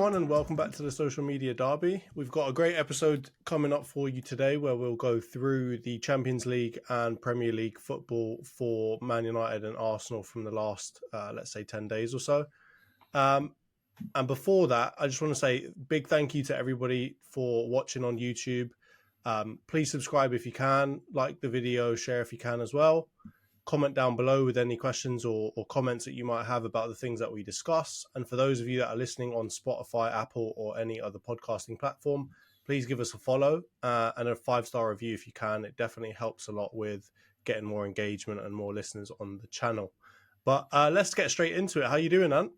everyone, and welcome back to the Social Media Derby. We've got a great episode coming up for you today where we'll go through the Champions League and Premier League football for Man United and Arsenal from the last, let's say, 10 days or so. And before that, I just want to say big thank you to everybody for watching on YouTube. Please subscribe if you can, like the video, share if you can as well. Comment down below with any questions or comments that you might have about the things that we discuss. And for those of you that are listening on Spotify, Apple, or any other podcasting platform, please give us a follow and a 5-star review if you can. It definitely helps a lot with getting more engagement and more listeners on the channel. But let's get straight into it. How you doing, Ant?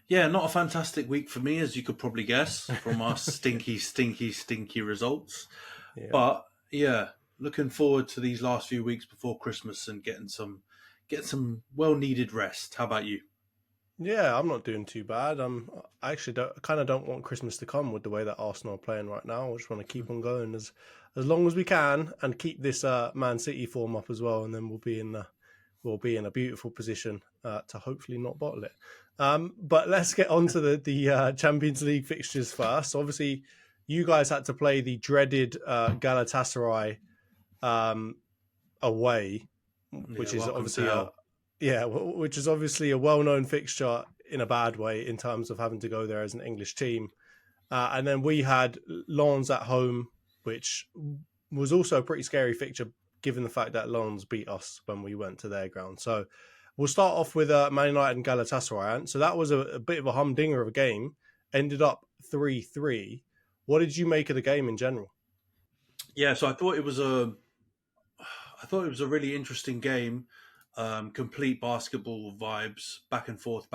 Yeah, not a fantastic week for me, as you could probably guess from our stinky results. Yeah. But yeah, looking forward to these last few weeks before Christmas and getting some well-needed rest. How about you? Yeah, I'm not doing too bad. I actually don't want Christmas to come with the way that Arsenal are playing right now. I just want to keep on going as long as we can and keep this Man City form up as well, and then we'll be in a beautiful position to hopefully not bottle it. But let's get on to the Champions League fixtures first. Obviously, you guys had to play the dreaded Galatasaray away, which is obviously a well-known fixture in a bad way in terms of having to go there as an English team. And then we had Lens at home, which was also a pretty scary fixture given the fact that Lens beat us when we went to their ground. So we'll start off with Man United and Galatasaray. So that was a bit of a humdinger of a game. Ended up 3-3. What did you make of the game in general? Yeah, so I thought it was a really interesting game. Complete basketball vibes, back and forth.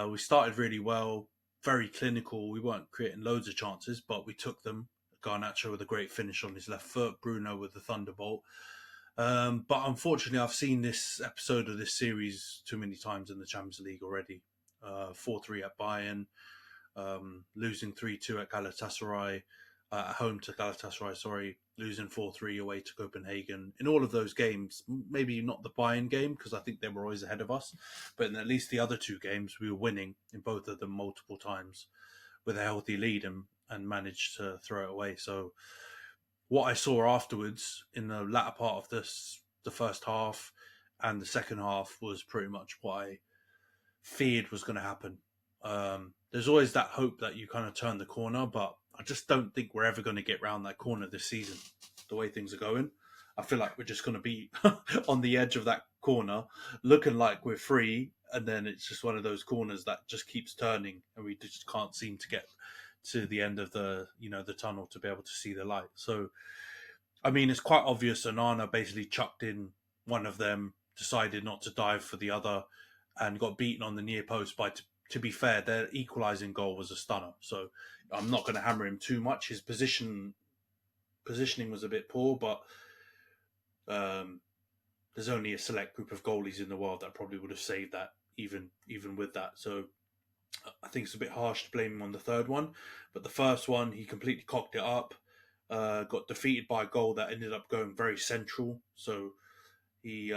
We started really well, very clinical. We weren't creating loads of chances, but we took them. Garnacho with a great finish on his left foot, Bruno with the thunderbolt. But unfortunately, I've seen this episode of this series too many times in the Champions League already. 4-3 at Bayern, losing 3-2 at Galatasaray, at home to Galatasaray, losing 4-3 away to Copenhagen. In all of those games, maybe not the Bayern game, because I think they were always ahead of us, but in at least the other two games, we were winning in both of them multiple times with a healthy lead and managed to throw it away. So what I saw afterwards in the latter part of the first half and the second half was pretty much what I feared was going to happen. There's always that hope that you kind of turn the corner, but I just don't think we're ever going to get round that corner this season, the way things are going. I feel like we're just going to be on the edge of that corner, looking like we're free, and then it's just one of those corners that just keeps turning, and we just can't seem to get to the end of the tunnel to be able to see the light. So, I mean, it's quite obvious. Onana basically chucked in one of them, decided not to dive for the other, and got beaten on the near post by. To be fair, their equalising goal was a stunner, so I'm not going to hammer him too much. His positioning was a bit poor, but there's only a select group of goalies in the world that probably would have saved that, even with that. So I think it's a bit harsh to blame him on the third one, but the first one, he completely cocked it up, got defeated by a goal that ended up going very central, so he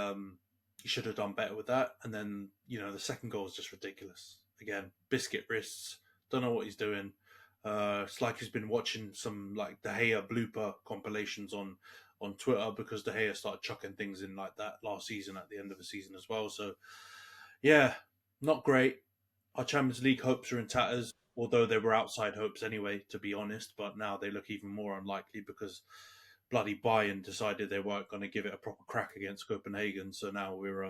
should have done better with that. And then, the second goal is just ridiculous. Again, biscuit wrists, don't know what he's doing. It's like he's been watching some like De Gea blooper compilations on Twitter, because De Gea started chucking things in like that last season at the end of the season as well. So, yeah, not great. Our Champions League hopes are in tatters, although they were outside hopes anyway, to be honest. But now they look even more unlikely because bloody Bayern decided they weren't going to give it a proper crack against Copenhagen. So now we're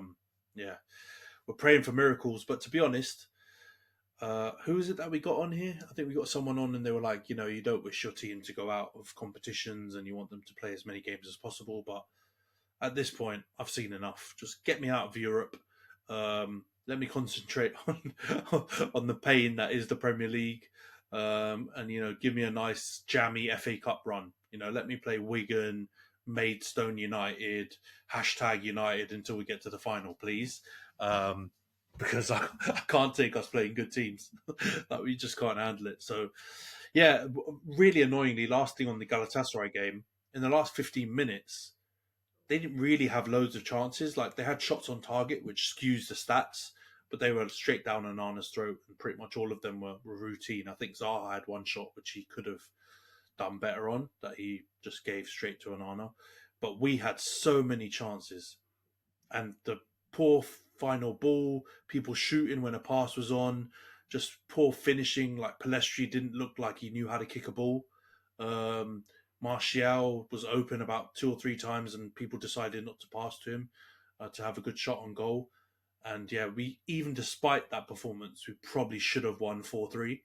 praying for miracles. But to be honest, who is it that we got on here? I think we got someone on and they were like, you don't wish your team to go out of competitions and you want them to play as many games as possible. But at this point, I've seen enough. Just get me out of Europe. Let me concentrate on the pain that is the Premier League. And, give me a nice jammy FA Cup run. Let me play Wigan, Maidstone United, #United until we get to the final, please. Because I can't take us playing good teams. Like, we just can't handle it. So, yeah, really annoyingly, last thing on the Galatasaray game, in the last 15 minutes, they didn't really have loads of chances. Like, they had shots on target, which skews the stats, but they were straight down Onana's throat, and pretty much all of them were routine. I think Zaha had one shot which he could have done better on, that he just gave straight to Onana. But we had so many chances, and the poor final ball, people shooting when a pass was on, just poor finishing. Like Palestri didn't look like he knew how to kick a ball. Martial was open about 2 or 3 times, and people decided not to pass to him to have a good shot on goal. And yeah, we, even despite that performance, we probably should have won 4-3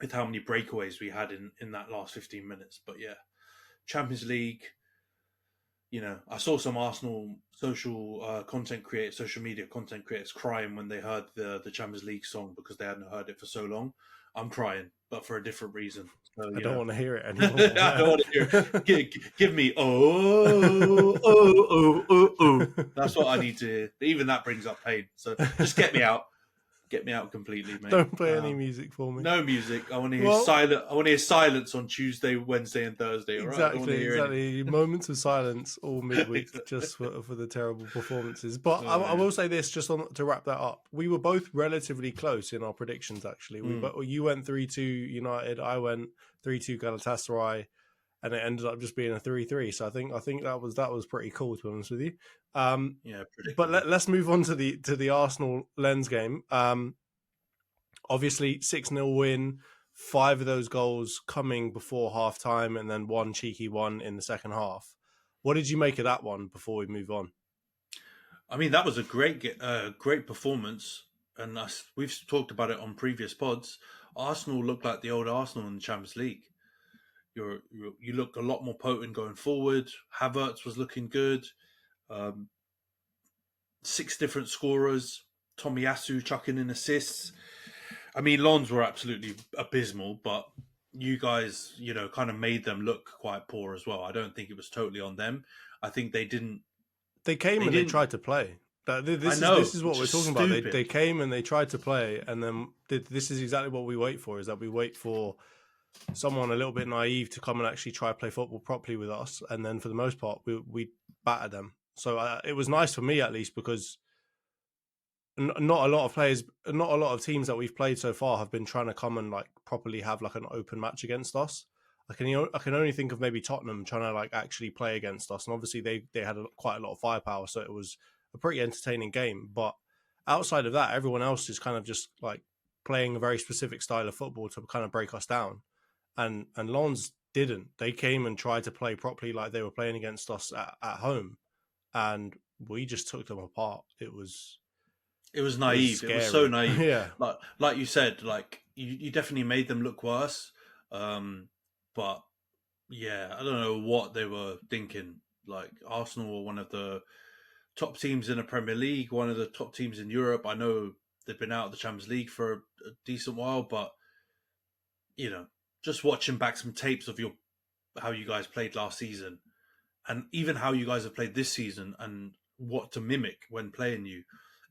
with how many breakaways we had in that last 15 minutes. But yeah, Champions League, you know, I saw some Arsenal social media content creators crying when they heard the Champions League song because they hadn't heard it for so long. I'm crying, but for a different reason. So, I don't want to hear it anymore. I don't want to hear it. Give me oh. That's what I need to hear. Even that brings up pain. So just get me out. Get me out completely, mate. Don't play any music for me. No music. I want to hear silence. I want to hear silence on Tuesday, Wednesday, and Thursday. All Exactly, right? exactly. Moments of silence all midweek, just for the terrible performances. But I will say this, just to wrap that up. We were both relatively close in our predictions. Actually, you went 3-2 United. I went 3-2 Galatasaray, and it ended up just being a 3-3. So I think that was pretty cool, to be honest with you. But let's move on to the Arsenal Lens game. Obviously 6-0 win, 5 of those goals coming before half time, and then one cheeky one in the second half. What did you make of that one before we move on? I mean, that was a great performance, and we've talked about it on previous pods. Arsenal looked like the old Arsenal in the Champions League. You look a lot more potent going forward. Havertz was looking good. 6 different scorers. Tomiyasu chucking in assists. I mean, Lons were absolutely abysmal, but you guys, kind of made them look quite poor as well. I don't think it was totally on them. I think they didn't. They came and they tried to play. This is what we're talking about. They came and they tried to play, and then this is exactly what we wait for. Is that we wait for someone a little bit naive to come and actually try to play football properly with us, and then for the most part we batter them. So it was nice for me, at least, because not a lot of teams that we've played so far have been trying to come and like properly have like an open match against us. I can only think of maybe Tottenham trying to like actually play against us, and obviously they had quite a lot of firepower, so it was a pretty entertaining game. But outside of that, everyone else is kind of just like playing a very specific style of football to kind of break us down. And Lens didn't. They came and tried to play properly like they were playing against us at home, and we just took them apart. It was naive. It was so naive. Yeah, like you said, like you definitely made them look worse. But yeah, I don't know what they were thinking. Like Arsenal were one of the top teams in the Premier League, one of the top teams in Europe. I know they've been out of the Champions League for a decent while, but just watching back some tapes of how you guys played last season, and even how you guys have played this season, and what to mimic when playing you,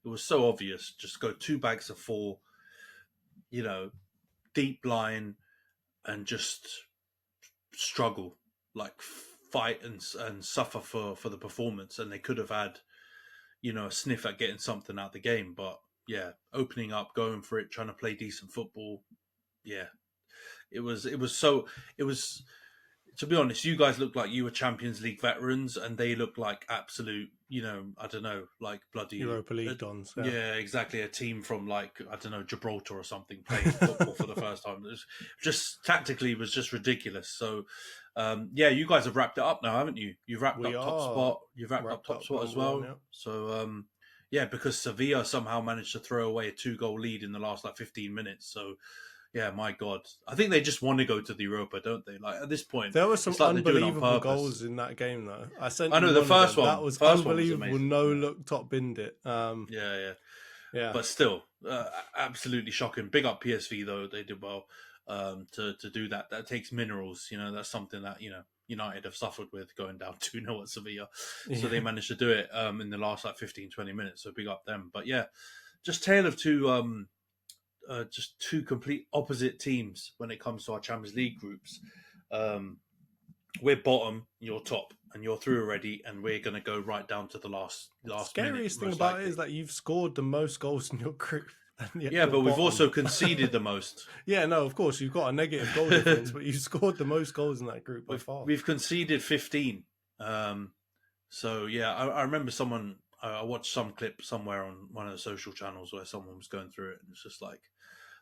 it was so obvious. Just go 2 bags of 4, deep line, and just struggle, like fight and suffer for the performance. And they could have had, a sniff at getting something out of the game. But yeah, opening up, going for it, trying to play decent football. Yeah, it was, to be honest, you guys looked like you were Champions League veterans, and they looked like absolute, I don't know, like bloody Europa League dons. Yeah, exactly. A team from like, I don't know, Gibraltar or something playing football for the first time. It was just tactically, it was just ridiculous. So, you guys have wrapped it up now, haven't you? You've wrapped up top spot. You've wrapped up top spot as well. Yeah. So, because Sevilla somehow managed to throw away a 2-goal lead in the last 15 minutes. So, yeah, my God. I think they just want to go to the Europa, don't they? Like, at this point, there were some unbelievable goals in that game, though. I know the first one. That was first unbelievable. Was no look, top binned it. Yeah. But still, absolutely shocking. Big up PSV, though. They did well to do that. That takes minerals. That's something that, United have suffered with going down 2-0 at Sevilla. Yeah. So they managed to do it in the last 15, 20 minutes. So big up them. But yeah, just tale of two... just 2 complete opposite teams when it comes to our Champions League groups. We're bottom, you're top, and you're through already, and we're going to go right down to the last Scariest minute. thing about it is that you've scored the most goals in your group. And yet Yeah, you're but we've bottom. also conceded the most. Yeah, no, of course, you've got a negative goal difference, but you've scored the most goals in that group by far. We've conceded 15. So yeah, I remember someone. I watched some clip somewhere on one of the social channels where someone was going through it, and it's just like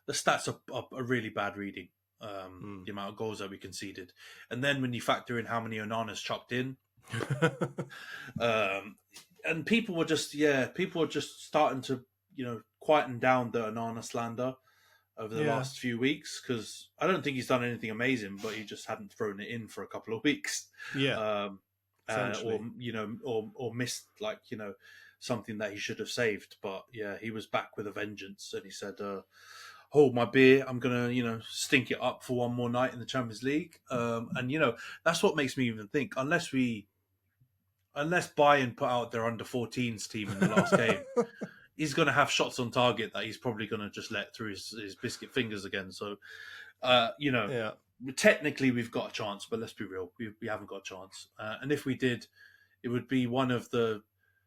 the stats are really bad reading. The amount of goals that we conceded, and then when you factor in how many Onana's chucked in, and people were just starting to quieten down the Onana slander over the last few weeks, because I don't think he's done anything amazing, but he just hadn't thrown it in for a couple of weeks. Or missed something that he should have saved. But yeah, he was back with a vengeance, and he said, hold my beer, I'm gonna stink it up for one more night in the Champions League. And that's what makes me even think, unless Bayern put out their under-14s team in the last game, he's going to have shots on target that he's probably going to just let through his biscuit fingers again. So, technically we've got a chance, but let's be real, we haven't got a chance. And if we did, it would be one of the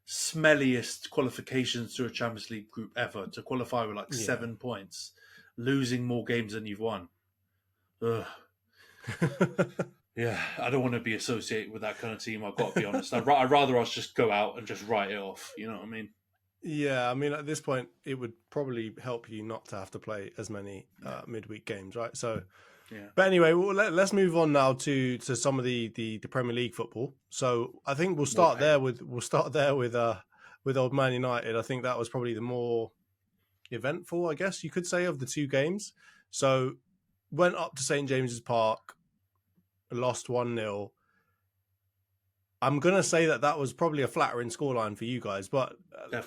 smelliest qualifications to a Champions League group ever, to qualify with 7 points, losing more games than you've won. Ugh. Yeah, I don't want to be associated with that kind of team. I've got to be honest. I'd rather us just go out and just write it off. You know what I mean? Yeah, I mean, at this point, it would probably help you not to have to play as many midweek games, right? So, but anyway, let's move on now to some of the Premier League football. So, I think we'll start there with Old Man United. I think that was probably the more eventful, I guess you could say, of the two games. So, went up to St James's Park, lost 1-0. I'm going to say that was probably a flattering scoreline for you guys, but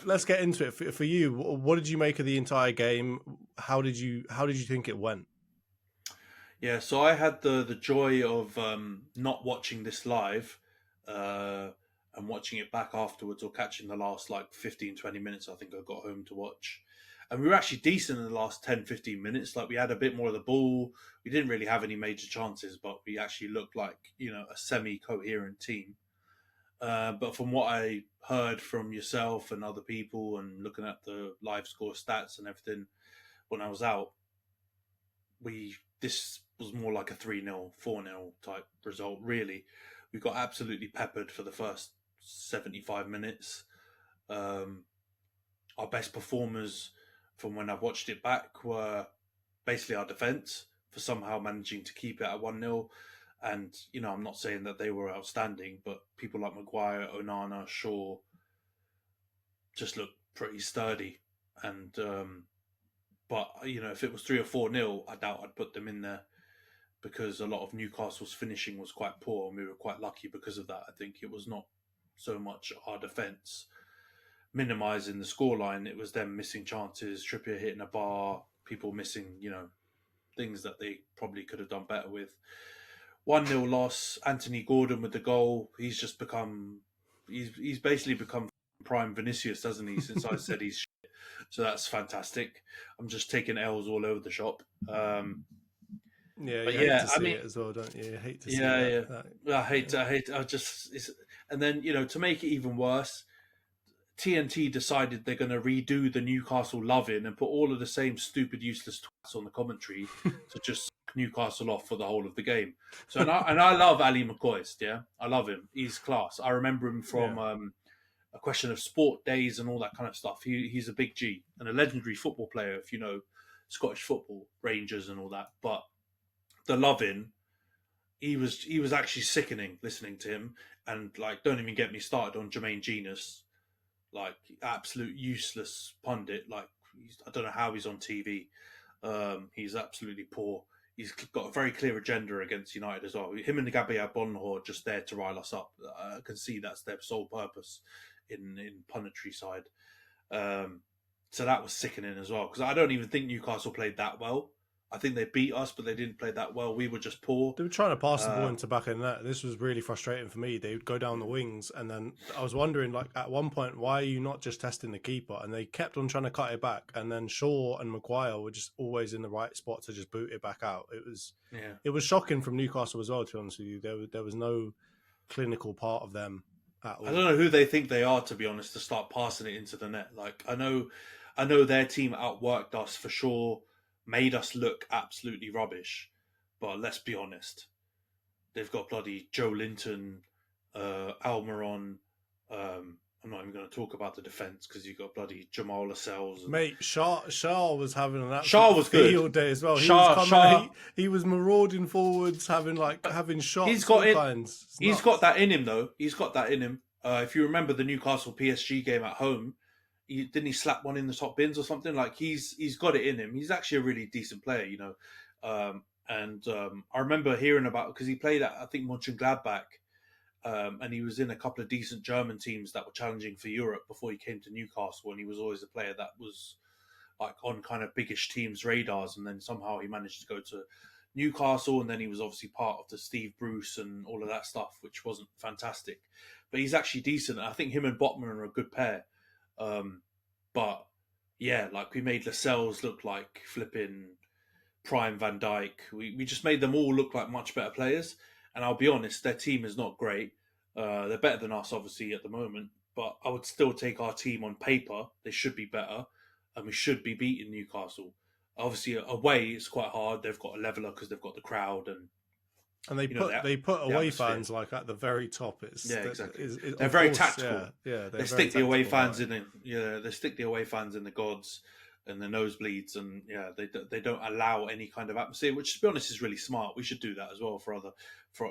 let's get into it. For you, what did you make of the entire game? How did you think it went? Yeah, so I had the joy of not watching this live and watching it back afterwards, or catching the last 15, 20 minutes. I think I got home to watch. And we were actually decent in the last 10, 15 minutes. We had a bit more of the ball. We didn't really have any major chances, but we actually looked like, a semi-coherent team. But from what I heard from yourself and other people, and looking at the live score stats and everything when I was out, this was more like a 3-0, 4-0 type result, really. We got absolutely peppered for the first 75 minutes. Our best performers from when I've watched it back were basically our defence, for somehow managing to keep it at 1-0. And, I'm not saying that they were outstanding, but people like Maguire, Onana, Shaw just looked pretty sturdy. And, but, if it was 3 or 4-0, I doubt I'd put them in there, because a lot of Newcastle's finishing was quite poor, and we were quite lucky because of that. I think it was not so much our defence minimising the scoreline, it was them missing chances, Trippier hitting a bar, people missing, things that they probably could have done better with. 1-0 loss, Anthony Gordon with the goal. He's basically become prime Vinicius, hasn't he, since I said he's shit. So that's fantastic. I'm just taking L's all over the shop. Hate to see it as well, don't you? You hate to see that. And then, to make it even worse, TNT decided they're going to redo the Newcastle love-in and put all of the same stupid, useless twats on the commentary to just suck Newcastle off for the whole of the game. So, and I love Ali McCoist, yeah? I love him. He's class. I remember him from A Question of Sport days and all that kind of stuff. He's a big G and a legendary football player, if you know Scottish football, Rangers and all that. But the love-in, he was actually sickening listening to him. And, don't even get me started on Jermaine Genius. Absolute useless pundit. I don't know how he's on TV. He's absolutely poor. He's got a very clear agenda against United as well. Him and Gabriel Bonhor are just there to rile us up. I can see that's their sole purpose in punditry side. So that was sickening as well, because I don't even think Newcastle played that well. I think they beat us, but they didn't play that well. We were just poor. They were trying to pass the ball into back of the net. This was really frustrating for me. They would go down the wings, and then I was wondering, at one point, why are you not just testing the keeper? And they kept on trying to cut it back, and then Shaw and Maguire were just always in the right spot to just boot it back out. It was shocking from Newcastle as well, to be honest with you. There was no clinical part of them at all. I don't know who they think they are, to be honest, to start passing it into the net. Like I know their team outworked us for sure, made us look absolutely rubbish. But let's be honest, they've got bloody Joe Linton, Almiron. I'm not even going to talk about the defense because you've got bloody Jamal Lascelles. Mate, Shah was having an Shah absolute was good field day as well. Shah, He was marauding forwards, having shots. he's got all it. kinds. He's got that in him, though. He's got that in him. If you remember the Newcastle PSG game at home, didn't he slap one in the top bins or something? Like he's got it in him. He's actually a really decent player, you know. I remember hearing about because he played at I think Mönchengladbach, and he was in a couple of decent German teams that were challenging for Europe before he came to Newcastle, and he was always a player that was like on kind of biggish teams' radars, and then somehow he managed to go to Newcastle, and then he was obviously part of the Steve Bruce and all of that stuff, which wasn't fantastic. But he's actually decent. I think him and Botman are a good pair. But yeah, like we made Lascelles look like flipping prime Van Dijk. We just made them all look like much better players. And I'll be honest, their team is not great. They're better than us, obviously, at the moment. But I would still take our team on paper. They should be better. And we should be beating Newcastle. Obviously, away, it's quite hard. They've got a leveller because they've got the crowd. And they put away fans like at the very top. Exactly. They're very tactical. Yeah, they stick the away fans in. They stick the away fans in the gods and the nosebleeds, and they don't allow any kind of atmosphere. Which, to be honest, is really smart. We should do that as well for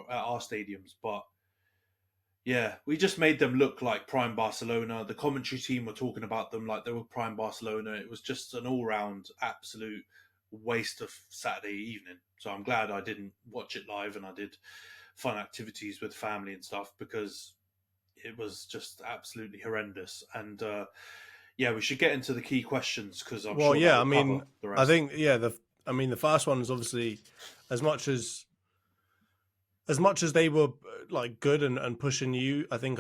our stadiums. But yeah, we just made them look like prime Barcelona. The commentary team were talking about them like they were prime Barcelona. It was just an all-round absolute waste of Saturday evening. So I'm glad I didn't watch it live and I did fun activities with family and stuff because it was just absolutely horrendous. And we should get into the key questions because I'm sure. Yeah, I mean, I think the first one is obviously as much as they were like good and pushing you. I think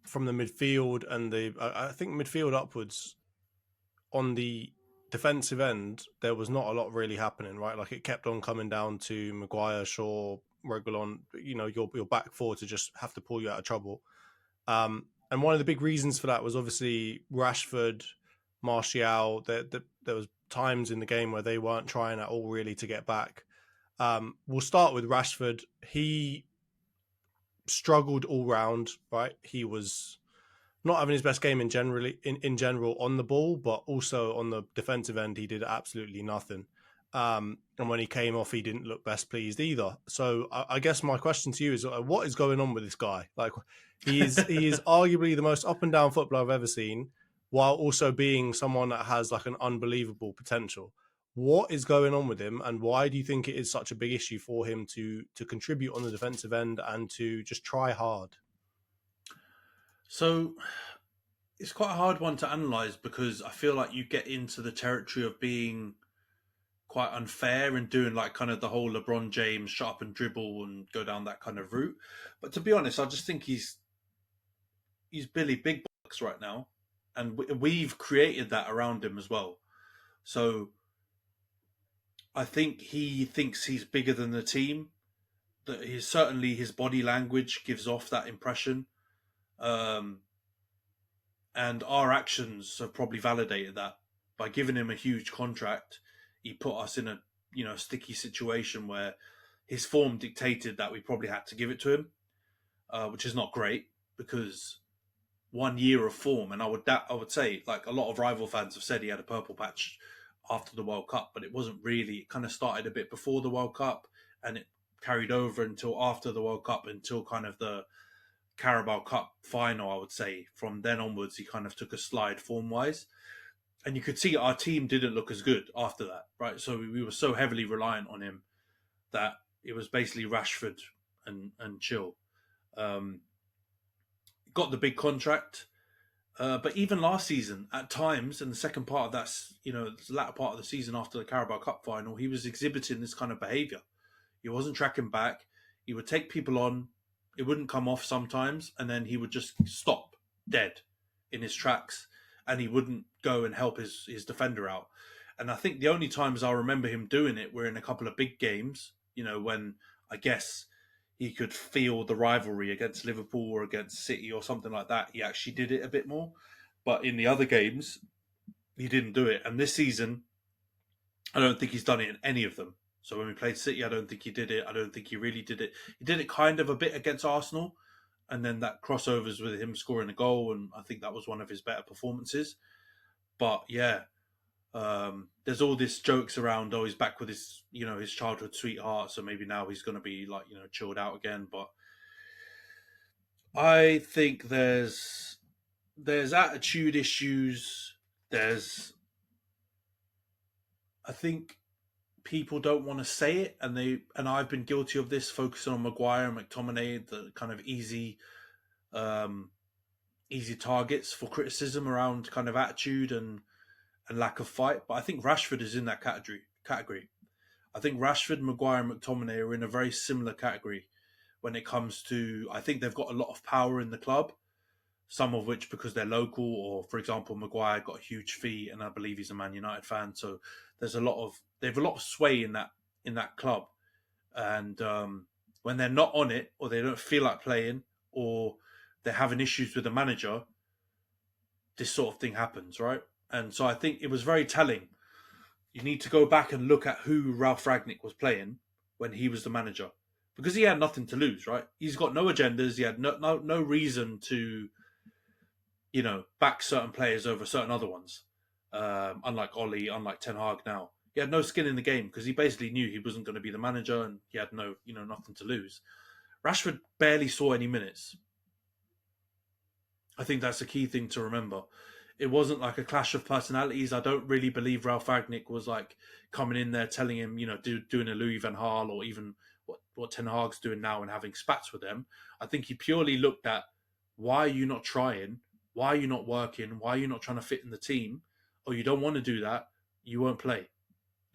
from the midfield and I think midfield upwards on the defensive end, there was not a lot really happening, right? Like it kept on coming down to Maguire, Shaw, Reguilon, your back four to just have to pull you out of trouble. And one of the big reasons for that was obviously Rashford, Martial. There was times in the game where they weren't trying at all really to get back. We'll start with Rashford. He struggled all round, right? He was not having his best game in general on the ball, but also on the defensive end, he did absolutely nothing. And when he came off, he didn't look best pleased either. So I guess my question to you is, what is going on with this guy? Like he is arguably the most up and down footballer I've ever seen, while also being someone that has like an unbelievable potential. What is going on with him, and why do you think it is such a big issue for him to contribute on the defensive end and to just try hard? So it's quite a hard one to analyse because I feel like you get into the territory of being quite unfair and doing like kind of the whole LeBron James shut up and dribble and go down that kind of route. But to be honest, I just think he's Billy Big Bucks right now, and we've created that around him as well. So I think he thinks he's bigger than the team. That certainly his body language gives off that impression. And our actions have probably validated that. By giving him a huge contract, he put us in a sticky situation where his form dictated that we probably had to give it to him, which is not great because 1 year of form, and I would say like a lot of rival fans have said he had a purple patch after the World Cup, but it wasn't really. It kind of started a bit before the World Cup, and it carried over until after the World Cup, until kind of the Carabao Cup final, I would say. From then onwards, he kind of took a slide form-wise. And you could see our team didn't look as good after that, right? So we were so heavily reliant on him that it was basically Rashford and Chill. Got the big contract. But even last season, at times, in the second part of that, the latter part of the season after the Carabao Cup final, he was exhibiting this kind of behaviour. He wasn't tracking back. He would take people on. It wouldn't come off sometimes, and then he would just stop dead in his tracks, and he wouldn't go and help his defender out. And I think the only times I remember him doing it were in a couple of big games, when I guess he could feel the rivalry against Liverpool or against City or something like that, he actually did it a bit more. But in the other games, he didn't do it. And this season, I don't think he's done it in any of them. So when we played City, I don't think he did it. I don't think he really did it. He did it kind of a bit against Arsenal, and then that crossovers with him scoring a goal, and I think that was one of his better performances. But yeah, there's all this jokes around. Oh, he's back with his, his childhood sweetheart, so maybe now he's going to be like, chilled out again. But I think there's attitude issues. I think people don't want to say it, and I've been guilty of this, focusing on Maguire and McTominay, the kind of easy targets for criticism around kind of attitude and lack of fight. But I think Rashford is in that category. I think Rashford, Maguire, and McTominay are in a very similar category when it comes to. I think they've got a lot of power in the club. Some of which because they're local, or for example, Maguire got a huge fee, and I believe he's a Man United fan. So they have a lot of sway in that club, and when they're not on it, or they don't feel like playing, or they're having issues with the manager, this sort of thing happens, right? And so I think it was very telling. You need to go back and look at who Ralph Ragnick was playing when he was the manager, because he had nothing to lose, right? He's got no agendas. He had no reason to back certain players over certain other ones. Unlike Ollie, unlike Ten Hag now. He had no skin in the game because he basically knew he wasn't going to be the manager and he had nothing to lose. Rashford barely saw any minutes. I think that's a key thing to remember. It wasn't like a clash of personalities. I don't really believe Ralph Ragnick was like coming in there telling him, doing a Louis van Gaal or even what Ten Hag's doing now and having spats with them. I think he purely looked at, why are you not trying? Why are you not working? Why are you not trying to fit in the team? Oh, you don't want to do that? You won't play.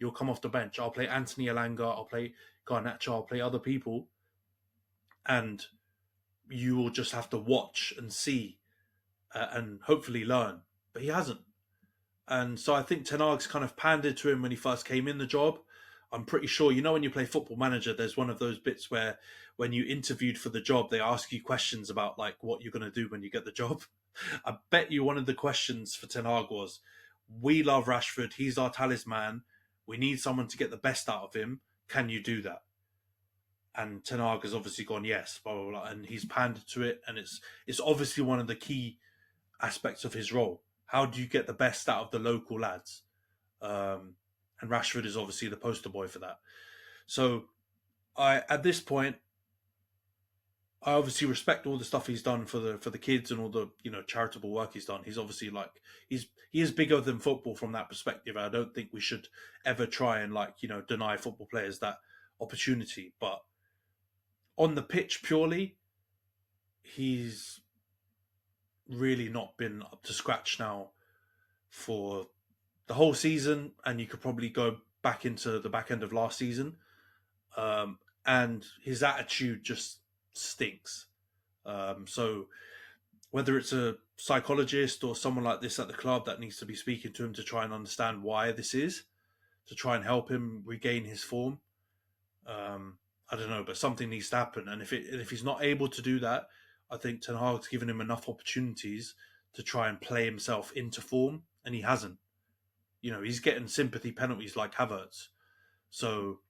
You'll come off the bench. I'll play Antony Elanga. I'll play Garnacho. I'll play other people. And you will just have to watch and see and hopefully learn. But he hasn't. And so I think Ten Hag's kind of pandered to him when he first came in the job. I'm pretty sure, when you play Football Manager, there's one of those bits where when you interviewed for the job, they ask you questions about like what you're going to do when you get the job. I bet you one of the questions for Ten Hag was, we love Rashford. He's our talisman. We need someone to get the best out of him. Can you do that? And Ten Hag has obviously gone, yes, blah, blah, blah. And he's pandered to it. And it's obviously one of the key aspects of his role. How do you get the best out of the local lads? And Rashford is obviously the poster boy for that. So at this point, I obviously respect all the stuff he's done for the kids and all the charitable work he's done. He's obviously he is bigger than football from that perspective. I don't think we should ever try and deny football players that opportunity. But on the pitch purely, he's really not been up to scratch now for the whole season, and you could probably go back into the back end of last season. And his attitude just stinks. So whether it's a psychologist or someone like this at the club that needs to be speaking to him to try and understand why this is, to try and help him regain his form. I don't know, but something needs to happen. And if he's not able to do that, I think Ten Hag's given him enough opportunities to try and play himself into form, and he hasn't. He's getting sympathy penalties like Havertz. So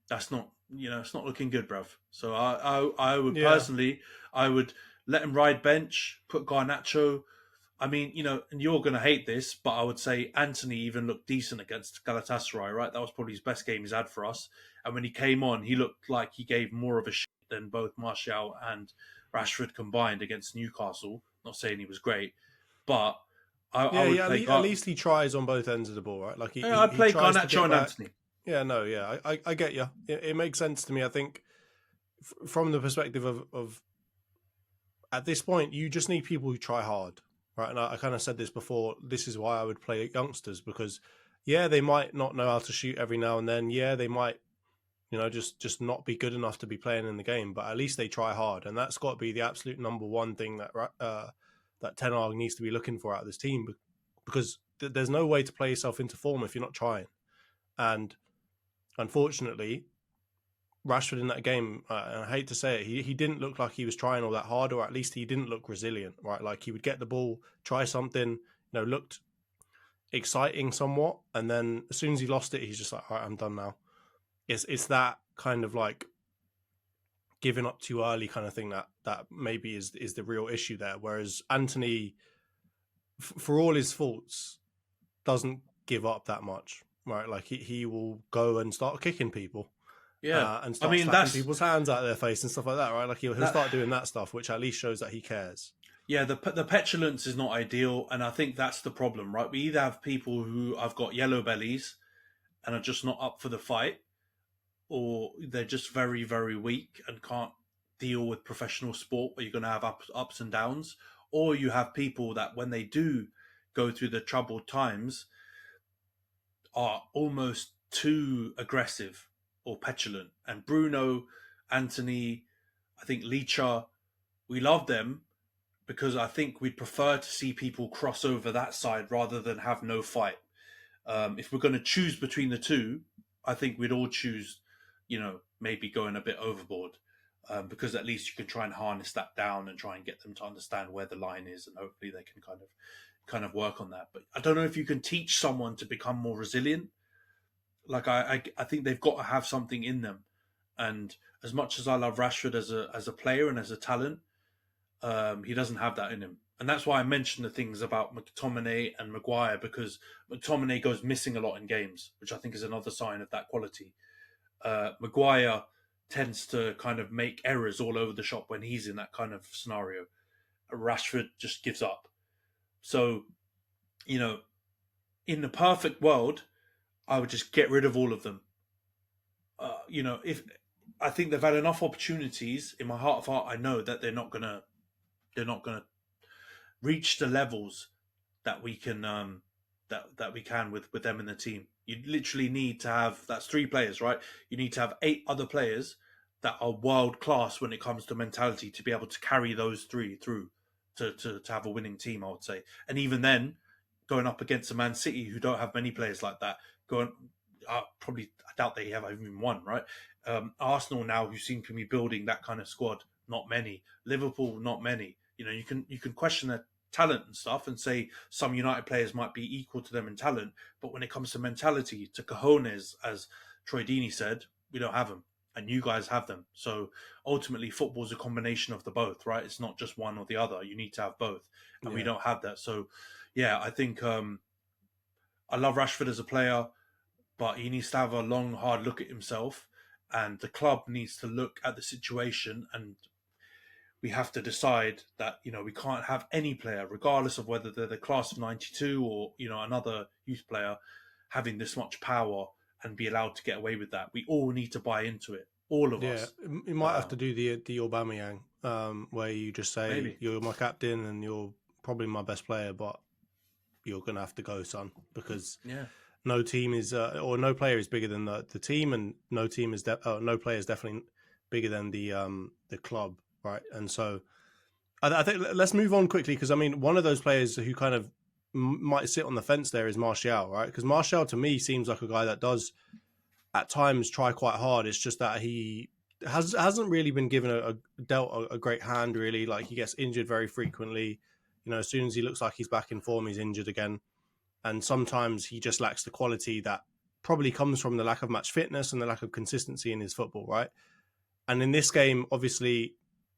that's not, it's not looking good, bruv. So I would personally, I would let him ride bench, put Garnacho. I mean, and you're going to hate this, but I would say Antony even looked decent against Galatasaray, right? That was probably his best game he's had for us. And when he came on, he looked like he gave more of a shit than both Martial and Rashford combined against Newcastle. Not saying he was great, but I would play at least he tries on both ends of the ball, right? Like I'd play Garnacho and Antony. Yeah, no, yeah, I get you. It makes sense to me. I think from the perspective of at this point, you just need people who try hard, right? And I kind of said this before. This is why I would play youngsters, because they might not know how to shoot every now and then. Yeah, they might, just not be good enough to be playing in the game, but at least they try hard, and that's got to be the absolute number one thing that that Ten Hag needs to be looking for out of this team, because there's no way to play yourself into form if you're not trying. And unfortunately, Rashford in that game, and I hate to say it, he didn't look like he was trying all that hard, or at least he didn't look resilient, right? Like he would get the ball, try something, looked exciting somewhat, and then as soon as he lost it, he's just like, all right, I'm done now. It's that kind of like giving up too early kind of thing that maybe is the real issue there. Whereas Antony, for all his faults, doesn't give up that much, right? Like he will go and start kicking people. Yeah, And I start mean slapping people's hands out of their face and stuff like that, right? Like he'll that. start doing that stuff, which at least shows that he cares. Yeah, the petulance is not ideal, and I think that's the problem, right? We either have people who have got yellow bellies and are just not up for the fight, or they're just very, very weak and can't deal with professional sport where you're going to have ups and downs, or you have people that when they do go through the troubled times are almost too aggressive or petulant. And Bruno, Antony, I think Licha, we love them because I think we'd prefer to see people cross over that side rather than have no fight. If we're going to choose between the two, I think we'd all choose, maybe going a bit overboard, because at least you can try and harness that down and try and get them to understand where the line is, and hopefully they can kind of work on that. But I don't know if you can teach someone to become more resilient. Like I think they've got to have something in them. And as much as I love Rashford as a player and as a talent, he doesn't have that in him. And that's why I mentioned the things about McTominay and Maguire, because McTominay goes missing a lot in games, which I think is another sign of that quality. Maguire tends to kind of make errors all over the shop when he's in that kind of scenario. Rashford just gives up. So, in the perfect world, I would just get rid of all of them. If I think they've had enough opportunities, in my heart of heart, I know that they're not gonna reach the levels that we can that we can with them in the team. You literally need to have, that's 3 players, right? You need to have 8 other players that are world class when it comes to mentality to be able to carry those 3 through to have a winning team, I would say. And even then, going up against a Man City who don't have many players like that, probably, I doubt they have even one, right? Arsenal now, who seem to be building that kind of squad, not many. Liverpool, not many. You can question their talent and stuff and say some United players might be equal to them in talent, but when it comes to mentality, to cojones, as Troy Deeney said, we don't have them, and you guys have them. So ultimately, football's a combination of the both, right? It's not just one or the other. You need to have both, and we don't have that. So, yeah, I think I love Rashford as a player, but he needs to have a long, hard look at himself, and the club needs to look at the situation, and we have to decide that we can't have any player, regardless of whether they're the class of '92 or another youth player, having this much power and be allowed to get away with that. We all need to buy into it, all of Yeah, us. you might have to do the Aubameyang, where you just say Maybe, you're my captain and you're probably my best player, but you're gonna have to go, son, because yeah, no team is or no player is bigger than the team, and no team is no player is definitely bigger than the club, right? And so I think let's move on quickly, because I mean one of those players who kind of might sit on the fence there is Martial, right? Because Martial to me seems like a guy that does at times try quite hard. It's just that he hasn't really been given dealt a great hand, really. Like he gets injured very frequently. As soon as he looks like he's back in form, he's injured again. And sometimes he just lacks the quality that probably comes from the lack of match fitness and the lack of consistency in his football, right? And in this game, obviously,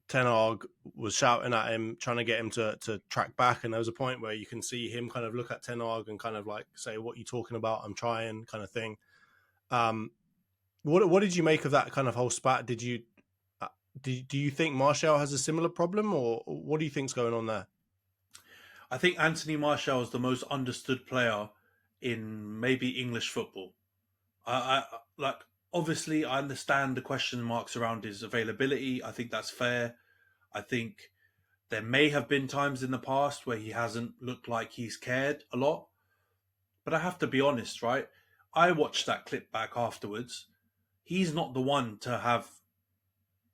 Ten Hag was shouting at him, trying to get him to track back. And there was a point where you can see him kind of look at Ten Hag and kind of like say, "What are you talking about? I'm trying," kind of thing. What did you make of that kind of whole spat? Did you do you think Martial has a similar problem, or what do you think's going on there? I think Anthony Martial is the most understood player in maybe English football. I like, obviously I understand the question marks around his availability. I think that's fair. I think there may have been times in the past where he hasn't looked like he's cared a lot. But I have to be honest, right? I watched that clip back afterwards. He's not the one to have,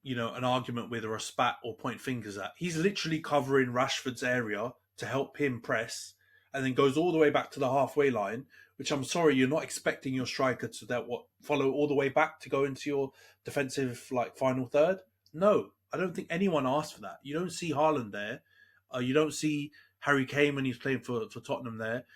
an argument with or a spat or point fingers at. He's literally covering Rashford's area to help him press, and then goes all the way back to the halfway line which I'm sorry, you're not expecting your striker to follow all the way back to go into your defensive like final third. No, I don't think anyone asked for that. You don't see Haaland there. You don't see Harry Kane when he's playing for Tottenham there.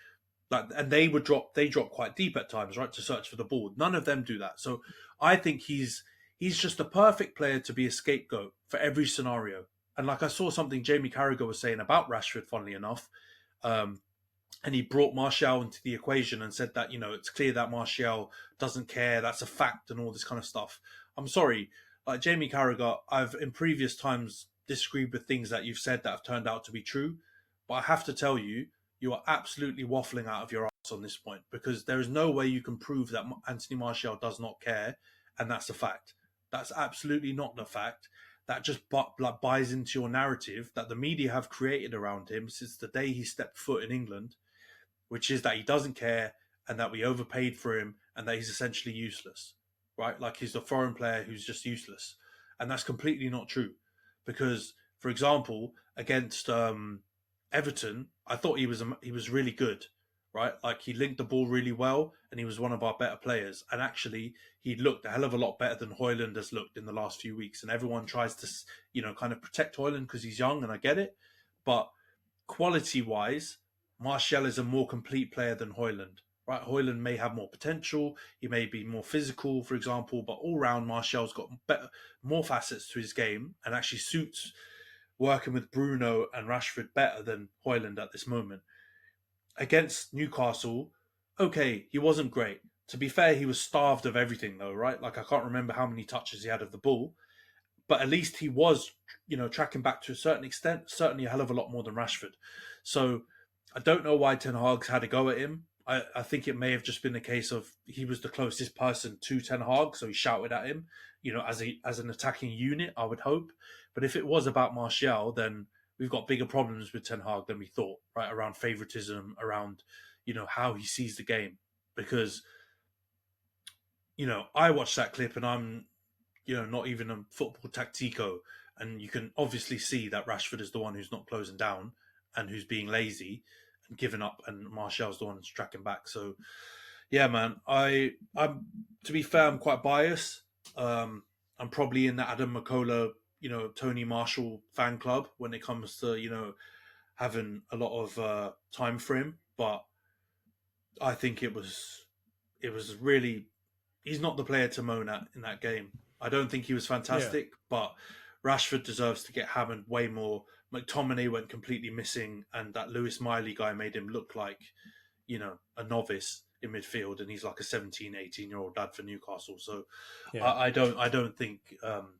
Like, and they drop quite deep at times, right, to search for the ball. None of them do that. So I think he's just a perfect player to be a scapegoat for every scenario. And like I saw something Jamie Carragher was saying about Rashford, funnily enough, and he brought Martial into the equation and said that, it's clear that Martial doesn't care, that's a fact, and all this kind of stuff. I'm sorry, like Jamie Carragher, I've in previous times disagreed with things that you've said that have turned out to be true, but I have to tell you, you are absolutely waffling out of your ass on this point, because there is no way you can prove that Anthony Martial does not care, and that's a fact. That's absolutely not the fact. That just buys into your narrative that the media have created around him since the day he stepped foot in England, which is that he doesn't care and that we overpaid for him and that he's essentially useless, right? Like he's a foreign player who's just useless. And that's completely not true. Because, for example, against Everton, I thought he was really good, right? Like he linked the ball really well and he was one of our better players. And actually, he looked a hell of a lot better than Højlund has looked in the last few weeks. And everyone tries to, kind of protect Højlund because he's young, and I get it. But quality-wise, Martial is a more complete player than Højlund, right? Højlund may have more potential, he may be more physical, for example, but all round Martial's got more facets to his game and actually suits working with Bruno and Rashford better than Højlund at this moment. Against Newcastle, okay, he wasn't great. To be fair, he was starved of everything though, right? Like I can't remember how many touches he had of the ball, but at least he was, tracking back to a certain extent, certainly a hell of a lot more than Rashford. So I don't know why Ten Hag's had a go at him. I think it may have just been a case of he was the closest person to Ten Hag, so he shouted at him, as an attacking unit, I would hope. But if it was about Martial, then we've got bigger problems with Ten Hag than we thought, right? Around favoritism, around, how he sees the game. Because, I watched that clip and I'm, not even a football tactico. And you can obviously see that Rashford is the one who's not closing down and who's being lazy and giving up, and Martial's the one who's tracking back. So, yeah, man, I'm to be fair, I'm quite biased. I'm probably in the Adam McCullough, Tony Marshall fan club when it comes to, having a lot of time for him. But I think it was really, he's not the player to moan at in that game. I don't think he was fantastic, but Rashford deserves to get hammered way more. McTominay went completely missing, and that Lewis Miley guy made him look like, a novice in midfield, and he's like a 17, 18-year-old dad for Newcastle. So I don't think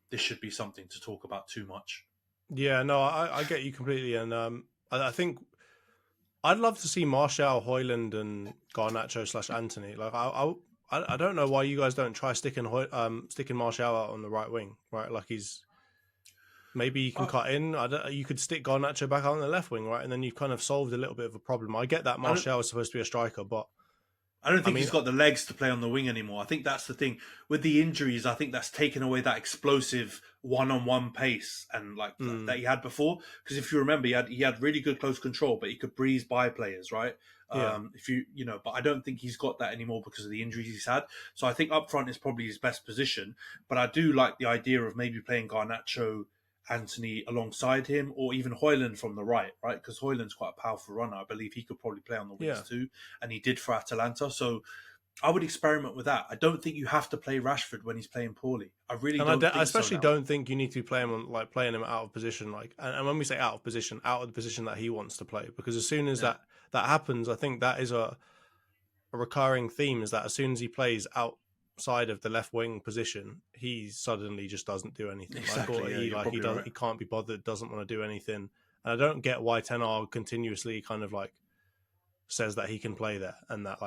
this should be something to talk about too much. Yeah, no, I get you completely, and I think I'd love to see Martial, Højlund, and Garnacho / Antony. Like I don't know why you guys don't try sticking Martial out on the right wing, right? Like maybe you can cut in. You could stick Garnacho back out on the left wing, right? And then you've kind of solved a little bit of a problem. I get that Martial is supposed to be a striker, but I don't think he's got the legs to play on the wing anymore. I think that's the thing. With the injuries, I think that's taken away that explosive one-on-one pace and that he had before. Because if you remember, he had really good close control, but he could breeze by players, right? Yeah. But I don't think he's got that anymore because of the injuries he's had. So I think up front is probably his best position. But I do like the idea of maybe playing Garnacho, Antony alongside him, or even Højlund from the right? Because Højlund's quite a powerful runner. I believe he could probably play on the wings too, and he did for Atalanta. So I would experiment with that. I don't think you have to play Rashford when he's playing poorly. I really don't. I especially don't think you need to play him playing him out of position. And when we say out of the position that he wants to play, because as soon as that happens, I think that is a recurring theme. Is that as soon as he plays outside of the left wing position, he suddenly just doesn't do anything. Exactly. He can't be bothered, doesn't want to do anything. And I don't get why Ten Hag continuously kind of says that he can play there, and that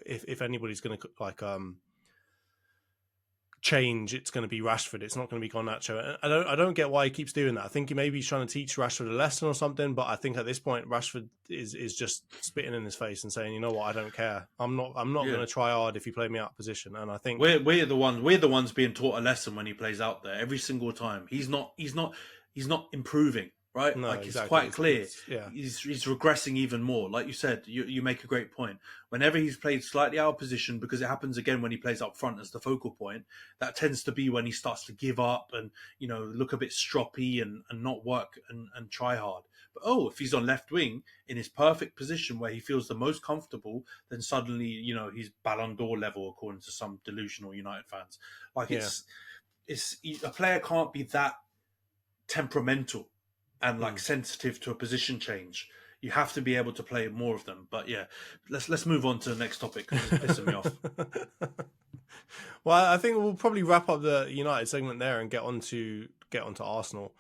if anybody's going to change, it's going to be Rashford. It's not going to be Garnacho. I don't get why he keeps doing that. I think maybe he's trying to teach Rashford a lesson or something. But I think at this point, Rashford is just spitting in his face and saying, "You know what? I don't care. I'm not going to try hard if you play me out of position." And I think we're the ones being taught a lesson when he plays out there every single time. He's not improving. right? No, Like, it's exactly. quite clear. Yeah. He's regressing even more. Like you said, you make a great point. Whenever he's played slightly out of position, because it happens again when he plays up front as the focal point, that tends to be when he starts to give up and, look a bit stroppy and not work and try hard. But if he's on left wing in his perfect position where he feels the most comfortable, then suddenly, he's Ballon d'Or level according to some delusional United fans. Like, Yeah. it's a player can't be that temperamental and like Mm. sensitive to a position change. You have to be able to play more of them. But yeah, let's move on to the next topic because it's pissing me off. Well, I think we'll probably wrap up the United segment there and get on to Arsenal.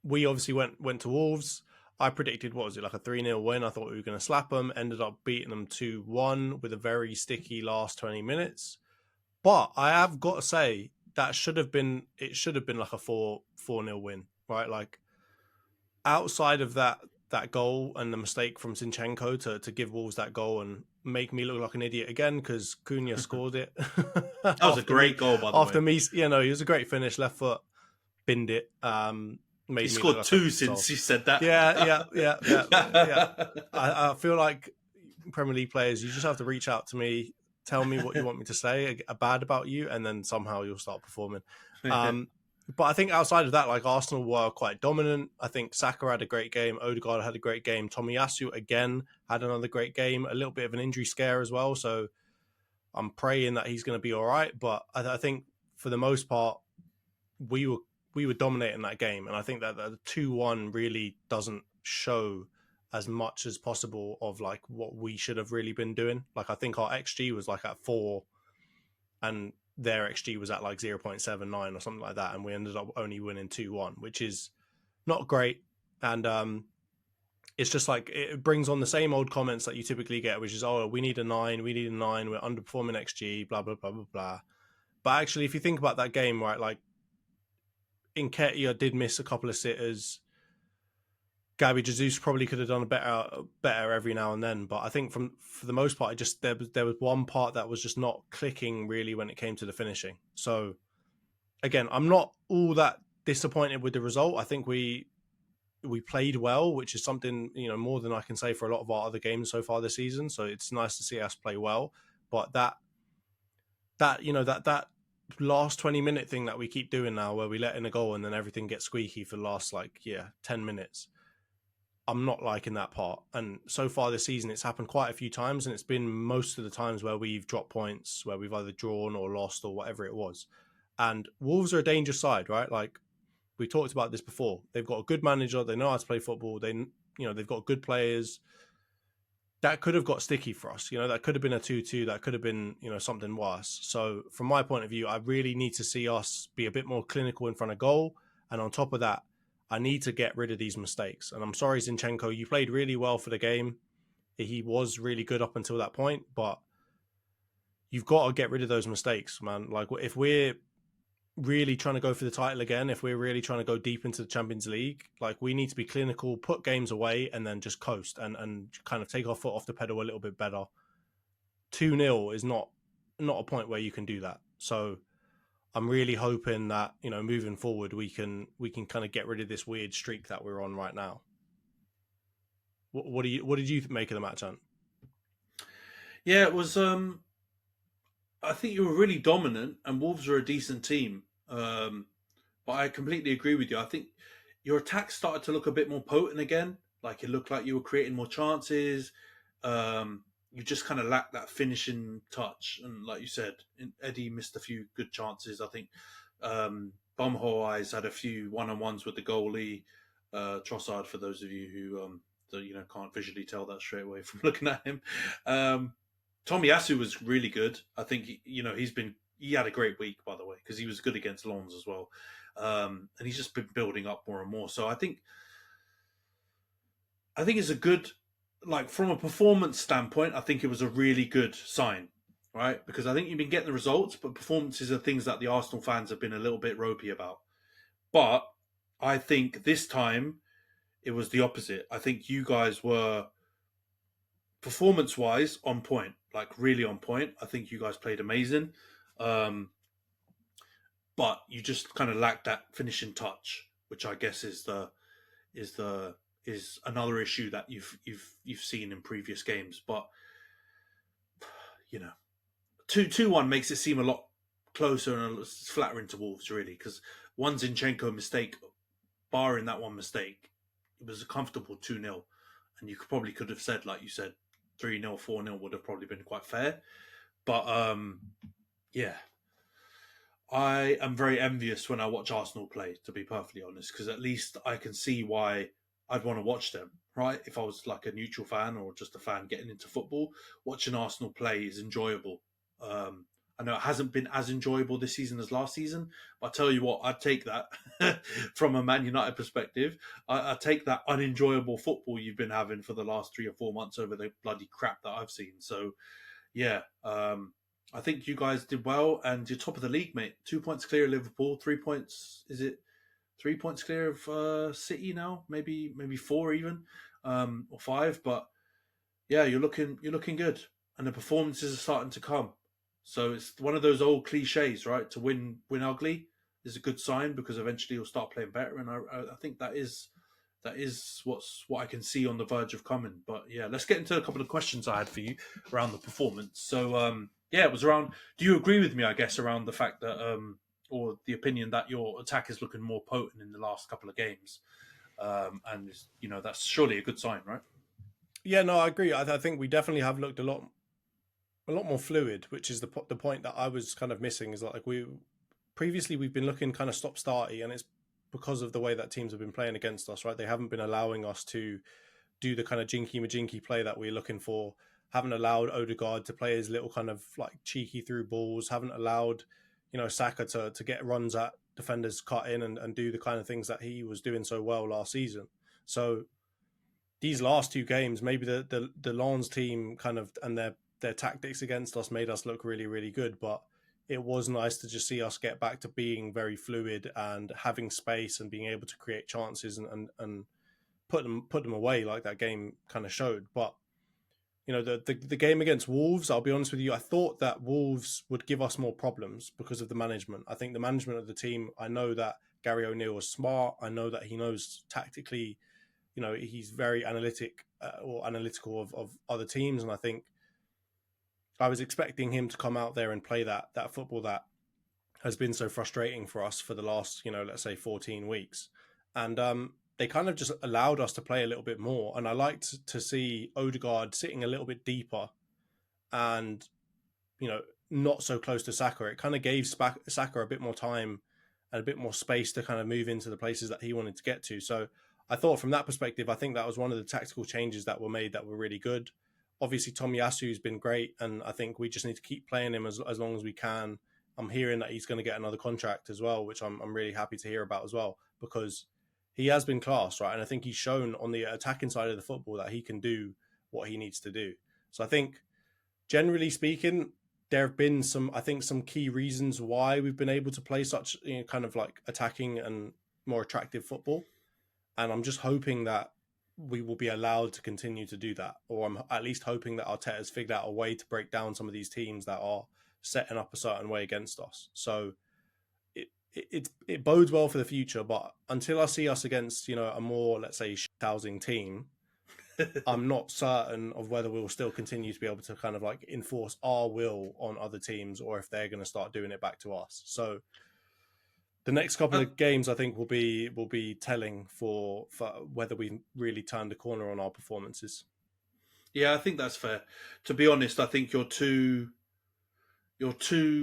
We obviously went to Wolves. I predicted, what was it, like a 3-0 win. I thought we were going to slap them. Ended up beating them 2-1 with a very sticky last 20 minutes. But I have got to say that should have been like a 4-0 win, right? Like, outside of that goal and the mistake from Zinchenko to give Wolves that goal and make me look like an idiot again because Cunha scored it. That was a great goal, by the way. After me, he was a great finish, left foot, binned it. He scored like 2 since you said that. Yeah. I feel like Premier League players, you just have to reach out to me, tell me what you want me to say bad about you, and then somehow you'll start performing. But I think outside of that, like, Arsenal were quite dominant. I think Saka had a great game. Odegaard had a great game. Tomiyasu, again, had another great game. A little bit of an injury scare as well. So I'm praying that he's going to be all right. But I think for the most part, we were dominating that game. And I think that the 2-1 really doesn't show as much as possible of like what we should have really been doing. Like, I think our XG was like at 4 and their XG was at like 0.79 or something like that. And we ended up only winning 2-1, which is not great. And it's just like, it brings on the same old comments that you typically get, which is, we need a 9, we're underperforming XG, blah, blah, blah, blah, blah. But actually, if you think about that game, right, like, Nketiah did miss a couple of sitters. Gabby Jesus probably could have done a better every now and then, but I think for the most part, there was one part that was just not clicking really when it came to the finishing. So again, I'm not all that disappointed with the result. I think we played well, which is something, more than I can say for a lot of our other games so far this season. So it's nice to see us play well, but that last 20-minute thing that we keep doing now, where we let in a goal and then everything gets squeaky for the last 10 minutes. I'm not liking that part. And so far this season, it's happened quite a few times, and it's been most of the times where we've dropped points, where we've either drawn or lost or whatever it was. And Wolves are a dangerous side, right? Like, we talked about this before. They've got a good manager. They know how to play football. They've got good players. That could have got sticky for us. That could have been a 2-2. That could have been, something worse. So from my point of view, I really need to see us be a bit more clinical in front of goal. And on top of that, I need to get rid of these mistakes. And I'm sorry, Zinchenko, you played really well for the game. He was really good up until that point, but you've got to get rid of those mistakes, man. Like, if we're really trying to go for the title again, if we're really trying to go deep into the Champions League, like, we need to be clinical, put games away, and then just coast and kind of take our foot off the pedal a little bit better. 2-0 is not a point where you can do that. So I'm really hoping that, moving forward, we can kind of get rid of this weird streak that we're on right now. What did you make of the match, Ant? Yeah, it was. I think you were really dominant, and Wolves are a decent team. But I completely agree with you. I think your attack started to look a bit more potent again. Like, it looked like you were creating more chances. You just kind of lacked that finishing touch. And like you said, Eddie missed a few good chances. I think Bumhole Eyes had a few one-on-ones with the goalie. Trossard, for those of you who can't visually tell that straight away from looking at him. Tomiyasu was really good. I think he had a great week, by the way, because he was good against Lens as well. And he's just been building up more and more. So I think it's a good, like, from a performance standpoint, I think it was a really good sign, right? Because I think you've been getting the results, but performances are things that the Arsenal fans have been a little bit ropey about. But I think this time it was the opposite. I think you guys were, performance-wise, on point, like really on point. I think you guys played amazing. But you just kind of lacked that finishing touch, which I guess is the is another issue that you've seen in previous games. But 2-1 makes it seem a lot closer and flattering to Wolves, really, because one Zinchenko mistake, barring that one mistake, it was a comfortable 2-0. And you could have said, like you said, 3-0, 4-0 would have probably been quite fair. But yeah, I am very envious when I watch Arsenal play, to be perfectly honest, because at least I can see why I'd want to watch them, right? If I was like a neutral fan or just a fan getting into football, watching Arsenal play is enjoyable. I know it hasn't been as enjoyable this season as last season, but I tell you what, I'd take that from a Man United perspective. I take that unenjoyable football you've been having for the last 3 or 4 months over the bloody crap that I've seen. So, yeah, I think you guys did well, and you're top of the league, mate. 2 points clear of Liverpool. 3 points. Is it 3 points clear of City now? Maybe 4 even, or 5. But yeah, you're looking good, and the performances are starting to come. So it's one of those old cliches, right? To win ugly is a good sign, because eventually you'll start playing better, and I think that is what I can see on the verge of coming. But yeah, let's get into a couple of questions I had for you around the performance. So yeah, it was around. Do you agree with me? I guess around the fact that or the opinion that your attack is looking more potent in the last couple of games, and that's surely a good sign, right? Yeah, no, I agree. I think we definitely have looked a lot more fluid, which is the point that I was kind of missing. Is like we've been looking kind of stop starty, and it's because of the way that teams have been playing against us, right? They haven't been allowing us to do the kind of jinky majinky play that we're looking for. Haven't allowed Odegaard to play his little kind of like cheeky through balls. Haven't allowed Saka to get runs at defenders, cut in and do the kind of things that he was doing so well last season. So these last 2 games, maybe the Lens team kind of and their tactics against us made us look really, really good. But it was nice to just see us get back to being very fluid and having space and being able to create chances and put them away like that game kind of showed. But the game against Wolves, I'll be honest with you, I thought that Wolves would give us more problems because of the management. I think the management of the team, I know that Gary O'Neill was smart. I know that he knows tactically, he's very analytical of other teams. And I think I was expecting him to come out there and play that football that has been so frustrating for us for the last, let's say 14 weeks. And they kind of just allowed us to play a little bit more. And I liked to see Odegaard sitting a little bit deeper and, not so close to Saka. It kind of gave Saka a bit more time and a bit more space to kind of move into the places that he wanted to get to. So I thought from that perspective, I think that was one of the tactical changes that were made that were really good. Obviously, Tomiyasu's been great, and I think we just need to keep playing him as long as we can. I'm hearing that he's going to get another contract as well, which I'm really happy to hear about as well, because he has been class, right? And I think he's shown on the attacking side of the football that he can do what he needs to do. So I think, generally speaking, there have been some key reasons why we've been able to play such kind of like attacking and more attractive football. And I'm just hoping that we will be allowed to continue to do that. Or I'm at least hoping that Arteta's figured out a way to break down some of these teams that are setting up a certain way against us. So it bodes well for the future. But until I see us against, a more, let's say, housing team, I'm not certain of whether we'll still continue to be able to kind of like enforce our will on other teams, or if they're going to start doing it back to us. So the next couple of games, I think, will be telling for whether we really turned the corner on our performances. Yeah, I think that's fair. To be honest, I think your two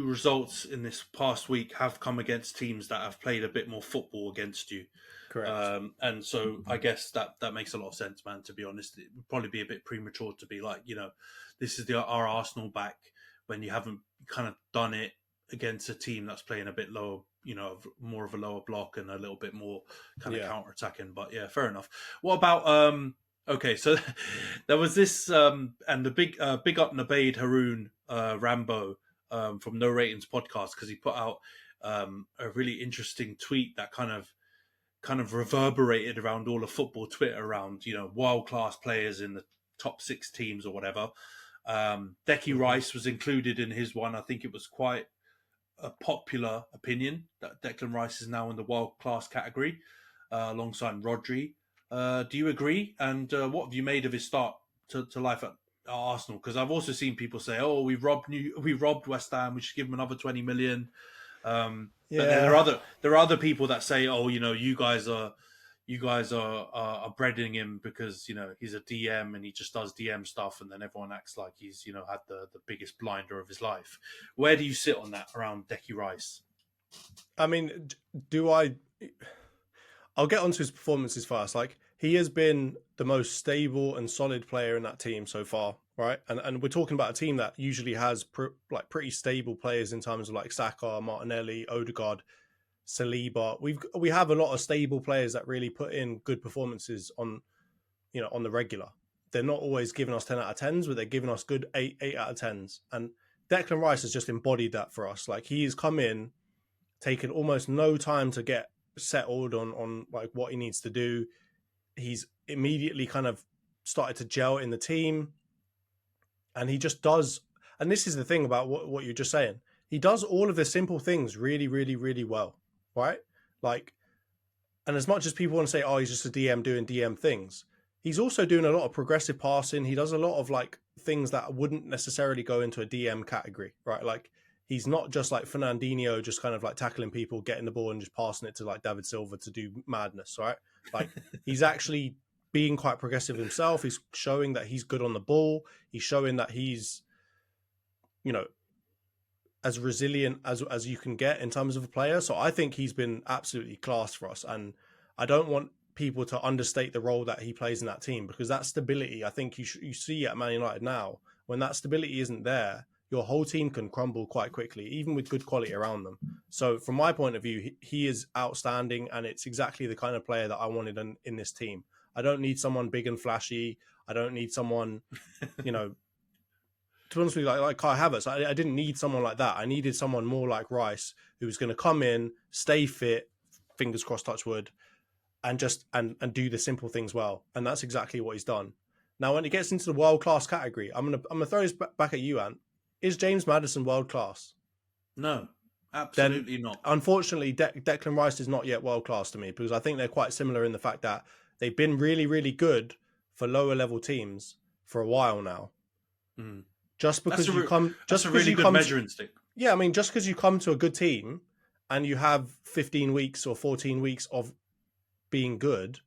results in this past week have come against teams that have played a bit more football against you. Correct. And so I guess that makes a lot of sense, man. To be honest, it would probably be a bit premature to be like, this is our Arsenal back, when you haven't kind of done it against a team that's playing a bit lower, more of a lower block and a little bit more kind of counter attacking. But yeah, fair enough. What about okay, so there was this and the big up Nabeed Haroon Rambo from No Ratings podcast, because he put out a really interesting tweet that kind of reverberated around all of football Twitter around world class players in the top 6 teams or whatever. Decky Rice was included in his one. I think it was quite a popular opinion that Declan Rice is now in the world class category alongside Rodri. Do you agree? And what have you made of his start to life at Arsenal? Because I've also seen people say, "Oh, we robbed West Ham. We should give him another 20 million." But Yeah. there are other people that say, "Oh, you guys are breading him because he's a DM and he just does DM stuff, and then everyone acts like he's had the biggest blinder of his life." Where do you sit on that around Decky Rice? I mean, do I? I'll get onto his performances first. Like, he has been the most stable and solid player in that team so far, right? And we're talking about a team that usually has pretty stable players in terms of like Saka, Martinelli, Odegaard, Saliba. We have a lot of stable players that really put in good performances on the regular. They're not always giving us 10 out of 10s, but they're giving us good 8 out of 10s. And Declan Rice has just embodied that for us. Like, he's come in, taken almost no time to get settled on like what he needs to do. He's immediately kind of started to gel in the team, and he just does. And this is the thing about what you're just saying. He does all of the simple things really, really, really well, right? Like, and as much as people want to say, "Oh, he's just a DM doing DM things," he's also doing a lot of progressive passing. He does a lot of like things that wouldn't necessarily go into a DM category, right? Like, he's not just like Fernandinho, just kind of like tackling people, getting the ball and just passing it to like David Silva to do madness, right? Like, he's actually being quite progressive himself. He's showing that he's good on the ball. He's showing that he's, you know, as resilient as you can get in terms of a player. So I think he's been absolutely class for us, and I don't want people to understate the role that he plays in that team, because that stability, I think you see at Man United now, when that stability isn't there, your whole team can crumble quite quickly, even with good quality around them. So from my point of view, he is outstanding, and it's exactly the kind of player that I wanted in this team. I don't need someone big and flashy. I don't need someone, you know, to be honest with you, like Kai Havertz, I didn't need someone like that. I needed someone more like Rice, who was going to come in, stay fit, fingers crossed, touch wood, and just and do the simple things well. And that's exactly what he's done. Now, when it gets into the world class category, I'm gonna throw this back at you, Ant. Is James Maddison world class? No, Then, absolutely not. unfortunately, Declan Rice is not yet world class to me, because I think they're quite similar in the fact that they've been really, really good for lower level teams for a while now. Mm. Just because that's a really good measuring stick. Yeah, I mean, just because you come to a good team and you have 15 weeks or 14 weeks of being good,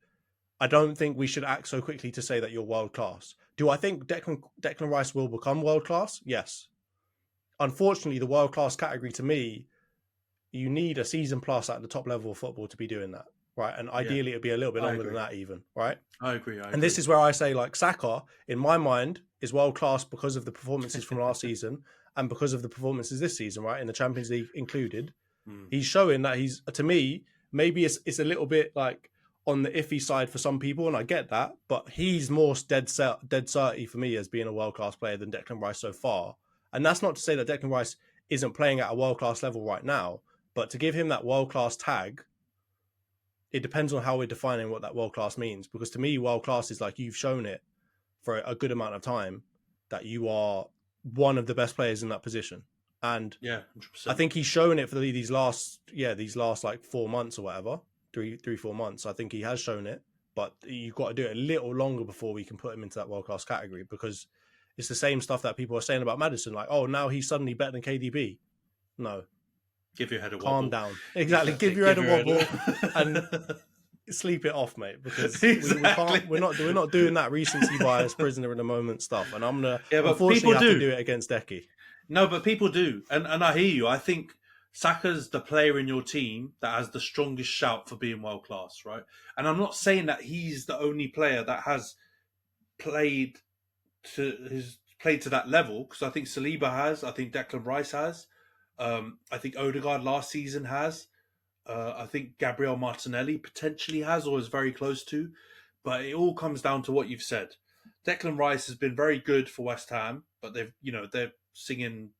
I don't think we should act so quickly to say that you're world class. Do I think Declan Rice will become world class? Yes. Unfortunately, the world class category, to me, you need a season plus at the top level of football to be doing that, right? And Yeah, ideally, it'd be a little bit I longer than agree. that, even, right? I agree. And this is where I say, like, Saka, in my mind, is world class because of the performances from last season and because of the performances this season, right? In the Champions League included. Mm. He's showing that he's, to me, maybe it's a little bit like on the iffy side for some people, and I get that, but he's more dead certy for me as being a world class player than Declan Rice so far. And that's not to say that Declan Rice isn't playing at a world class level right now, but to give him that world class tag, it depends on how we're defining what that world class means. Because to me, world class is like, you've shown it for a good amount of time that you are one of the best players in that position. And Yeah, I 100%. think he's shown it for these last like 4 months or whatever, 4 months. I think he has shown it, but you've got to do it a little longer before we can put him into that world class category, because it's the same stuff that people are saying about Maddison. Like, oh, now he's suddenly better than KDB. No, Give your head a calm wobble. down. Exactly, give your head a wobble and sleep it off, mate. Because we Exactly. can't. We're not doing that recency bias, prisoner in the moment stuff. And I'm gonna Yeah, but unfortunately people have to do. do it against Decky. No, but people do, and I hear you. I think Saka's the player in your team that has the strongest shout for being world class, right? And I'm not saying that he's the only player that has played played to that level, because I think Saliba has, I think Declan Rice has, I think Odegaard last season has, I think Gabriel Martinelli potentially has or is very close to, but it all comes down to what you've said. Declan Rice has been very good for West Ham, but they're singing,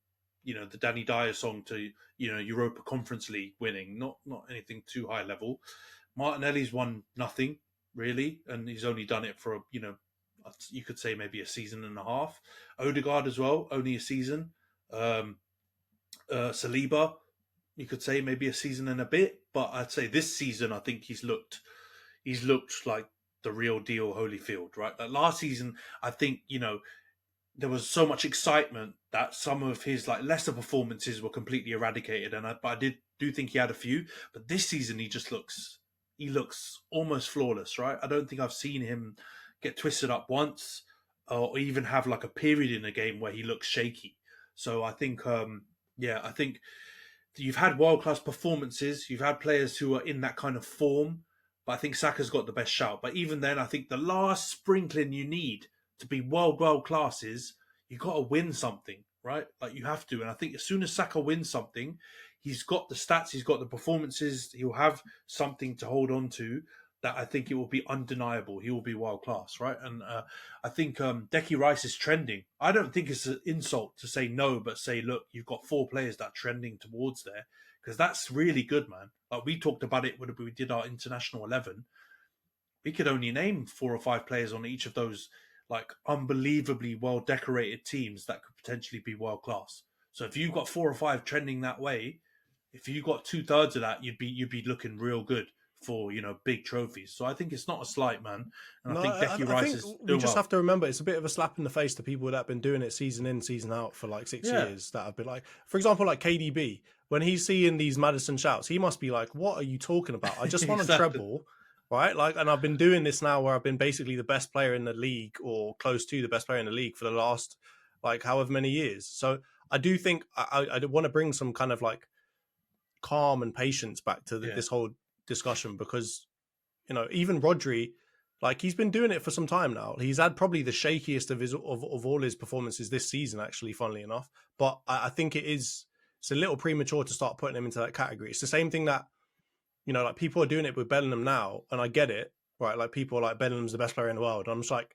the Danny Dyer song to Europa Conference League winning, not anything too high level. Martinelli's won nothing really, and he's only done it for you could say maybe a season and a half. Odegaard as well, only a season. Saliba, you could say maybe a season and a bit, but I'd say this season I think he's looked like the real deal Holyfield, right? Like last season, I think, there was so much excitement that some of his like lesser performances were completely eradicated, but I do think he had a few. But this season, he looks almost flawless, right? I don't think I've seen him get twisted up once, or even have like a period in a game where he looks shaky. So I think, I think you've had world class performances. You've had players who are in that kind of form, but I think Saka's got the best shout. But even then, I think the last sprinkling you need to be world class is you got to win something, right? Like you have to. And I think as soon as Saka wins something, he's got the stats, he's got the performances, he'll have something to hold on to that I think it will be undeniable. He will be world class, right? And I think Decky Rice is trending. I don't think it's an insult to say no, but say, look, you've got 4 players that are trending towards there, because that's really good, man. Like we talked about it when we did our international 11. We could only name 4 or 5 players on each of those like unbelievably well decorated teams that could potentially be world class. So if you've got 4 or 5 trending that way, if you got 2/3 of that, you'd be looking real good for big trophies. So I think it's not a slight, man, and I No, think Decky I Rice think is we doing just well. have to remember it's a bit of a slap in the face to people that have been doing it season in, season out for like 6 Yeah, years. That have been like, for example, like KDB. When he's seeing these Madison shouts, he must be like, "What are you talking about? I just want a exactly. treble, right?" Like, and I've been doing this now where I've been basically the best player in the league or close to the best player in the league for the last like however many years. So I do think I want to bring some kind of like calm and patience back to Yeah, this whole discussion because even Rodri, like he's been doing it for some time now. He's had probably the shakiest of all his performances this season, actually, funnily enough. But I think it's a little premature to start putting him into that category. It's the same thing that like people are doing it with Bellingham now, and I get it, right? Like people are like Bellingham's the best player in the world, and I'm just like,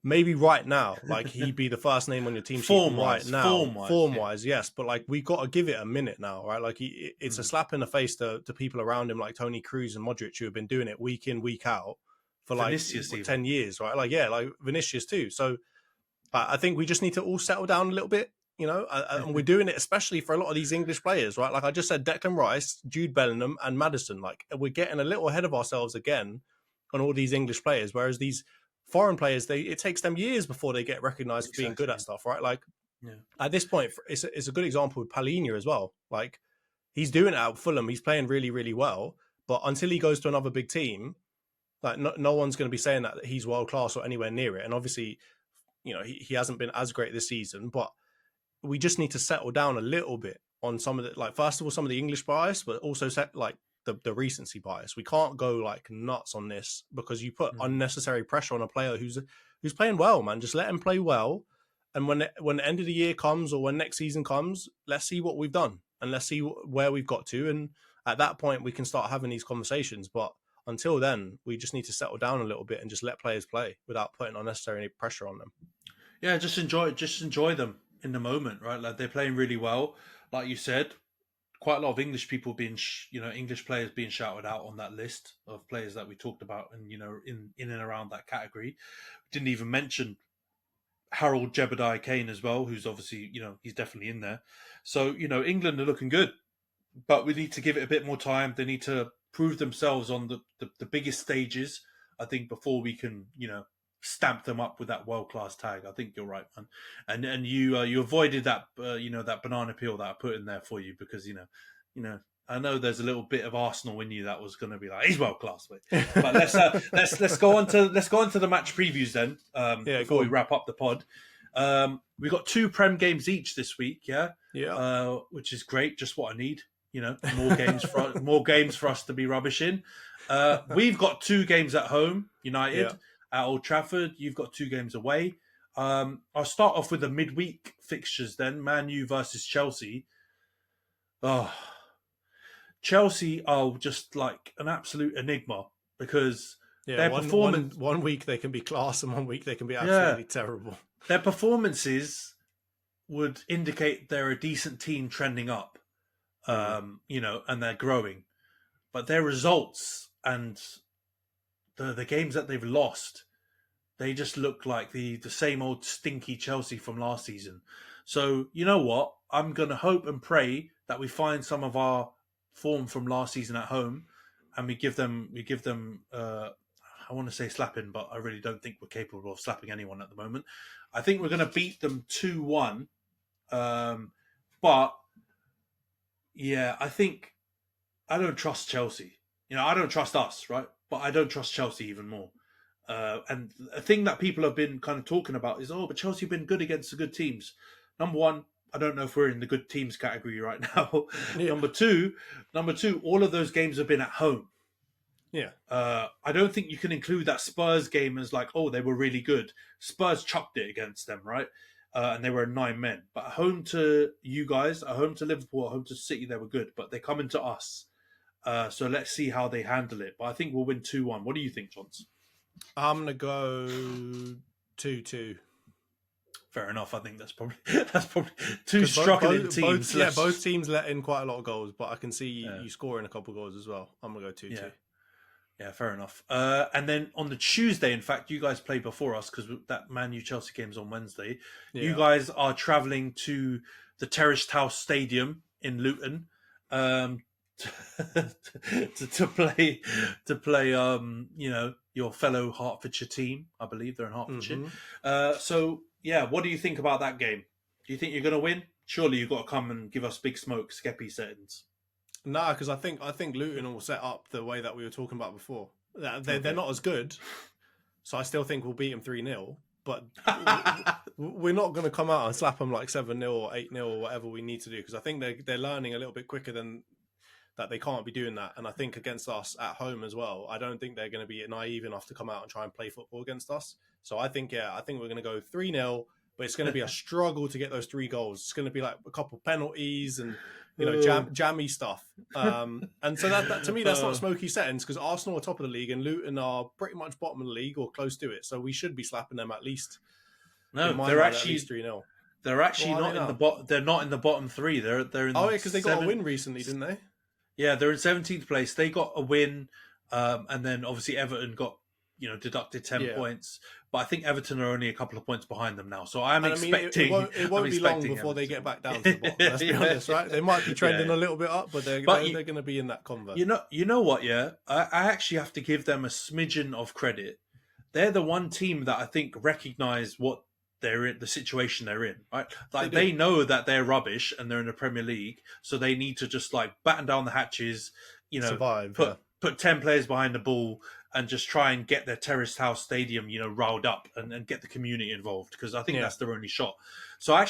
maybe right now, like he'd be the first name on your team sheet right now, form wise, form yeah, wise, yes. But like we got to give it a minute now, right? Like it's a slap in the face to people around him, like Tony Cruz and Modric, who have been doing it week in, week out for like Vinicius even. 10 years, right? Like yeah, like Vinicius too. So I think we just need to all settle down a little bit. And we're doing it especially for a lot of these English players, right? Like I just said, Declan Rice, Jude Bellingham, and Maddison. Like we're getting a little ahead of ourselves again on all these English players, whereas these foreign players, it takes them years before they get recognised for being good Exactly. at stuff, right? Like Yeah. at this point, it's a good example with Palhinha as well. Like he's doing it at Fulham, he's playing really, really well, but until he goes to another big team, like no one's going to be saying that he's world class or anywhere near it. And obviously, he hasn't been as great this season, but we just need to settle down a little bit on some of the, like, first of all, some of the English bias, but also set like the recency bias. We can't go like nuts on this because you put unnecessary pressure on a player who's playing well, man. Just let him play well. And when the end of the year comes or when next season comes, let's see what we've done and let's see where we've got to. And at that point, we can start having these conversations. But until then, we just need to settle down a little bit and just let players play without putting unnecessary pressure on them. Yeah, just enjoy them in the moment, right? Like they're playing really well, like you said. Quite a lot of English people being, English players being shouted out on that list of players that we talked about, and in and around that category. Didn't even mention Harold Jebediah Kane as well, who's obviously, he's definitely in there. So, England are looking good, but we need to give it a bit more time. They need to prove themselves on the biggest stages, I think, before we can, stamp them up with that world class tag. I think you're right, man. And you avoided that, that banana peel that I put in there for you because I know there's a little bit of Arsenal in you that was going to be like he's world class, mate. But let's go on to the match previews then. Yeah, Before we wrap up the pod, we got 2 Prem games each this week, yeah, which is great. Just what I need. More games for us to be rubbish in. We've got 2 games at home, United yeah. at Old Trafford. You've got 2 games away. I'll start off with the midweek fixtures then. Man U versus Chelsea. Oh, Chelsea are just like an absolute enigma because Yeah, their performance, one week they can be class and one week they can be yeah, absolutely terrible. their performances would indicate they're a decent team trending up, Mm. and they're growing. But their results and the games that they've lost, they just look like the same old stinky Chelsea from last season. So you know what? I'm going to hope and pray that we find some of our form from last season at home, and we give them I want to say slapping, but I really don't think we're capable of slapping anyone at the moment. I think we're going to beat them 2-1. But yeah, I don't trust Chelsea. I don't trust us, right? But I don't trust Chelsea even more. And a thing that people have been kind of talking about is, but Chelsea have been good against the good teams. Number one, I don't know if we're in the good teams category right now. Yeah. Number two, all of those games have been at home. Yeah. I don't think you can include that Spurs game as like, they were really good. Spurs chucked it against them, right? And they were 9 men. But at home to you guys, at home to Liverpool, at home to City, they were good. But they come into us. So let's see how they handle it. But I think we'll win 2-1. What do you think, Johns? I'm going to go 2-2. Fair enough. I think that's probably two struggling teams. Both teams let in quite a lot of goals, but I can see you scoring a couple of goals as well. I'm going to go 2-2. Yeah, fair enough. And then on the Tuesday, in fact, you guys play before us because that Man U Chelsea game's on Wednesday. Yeah. You guys are travelling to the Terraced House Stadium in Luton to play your fellow Hertfordshire team. I believe they're in Hertfordshire. Mm-hmm. What do you think about that game? Do you think you're going to win? Surely you've got to come and give us big smoke, Skeppy settings. No, because I think Luton will set up the way that we were talking about before. They're not as good, so I still think we'll beat them 3-0. But we're not going to come out and slap them like 7-0 or 8-0 or whatever we need to do, because I think they're learning a little bit quicker than that. They can't be doing that. And I think against us at home as well, I don't think they're going to be naive enough to come out and try and play football against us. So I think we're going to go 3-0, but it's going to be a struggle to get those 3 goals. It's going to be like a couple penalties and jammy stuff. And so that to me, that's not smoky settings, because Arsenal are top of the league and Luton are pretty much bottom of the league or close to it. So we should be slapping them at least. No, they're actually 3-0. They're actually not in the bottom. They're not in the bottom 3. They're in. Oh yeah, because they got a win recently, didn't they? Yeah, they're in 17th place. They got a win, and then obviously Everton got deducted 10 points. But I think Everton are only a couple of points behind them now. So I'm expecting... It won't be long before Everton. They get back down to the bottom. Let's be honest, right? They might be trending a little bit up, but they're going to be in that convert. You know what, yeah? I actually have to give them a smidgen of credit. They're the one team that I think recognise what they're in, the situation they're in, right? Like they know that they're rubbish and they're in the Premier League, so they need to just like batten down the hatches, survive, put 10 players behind the ball and just try and get their Terraced House Stadium, riled up and get the community involved, because I think that's their only shot. So I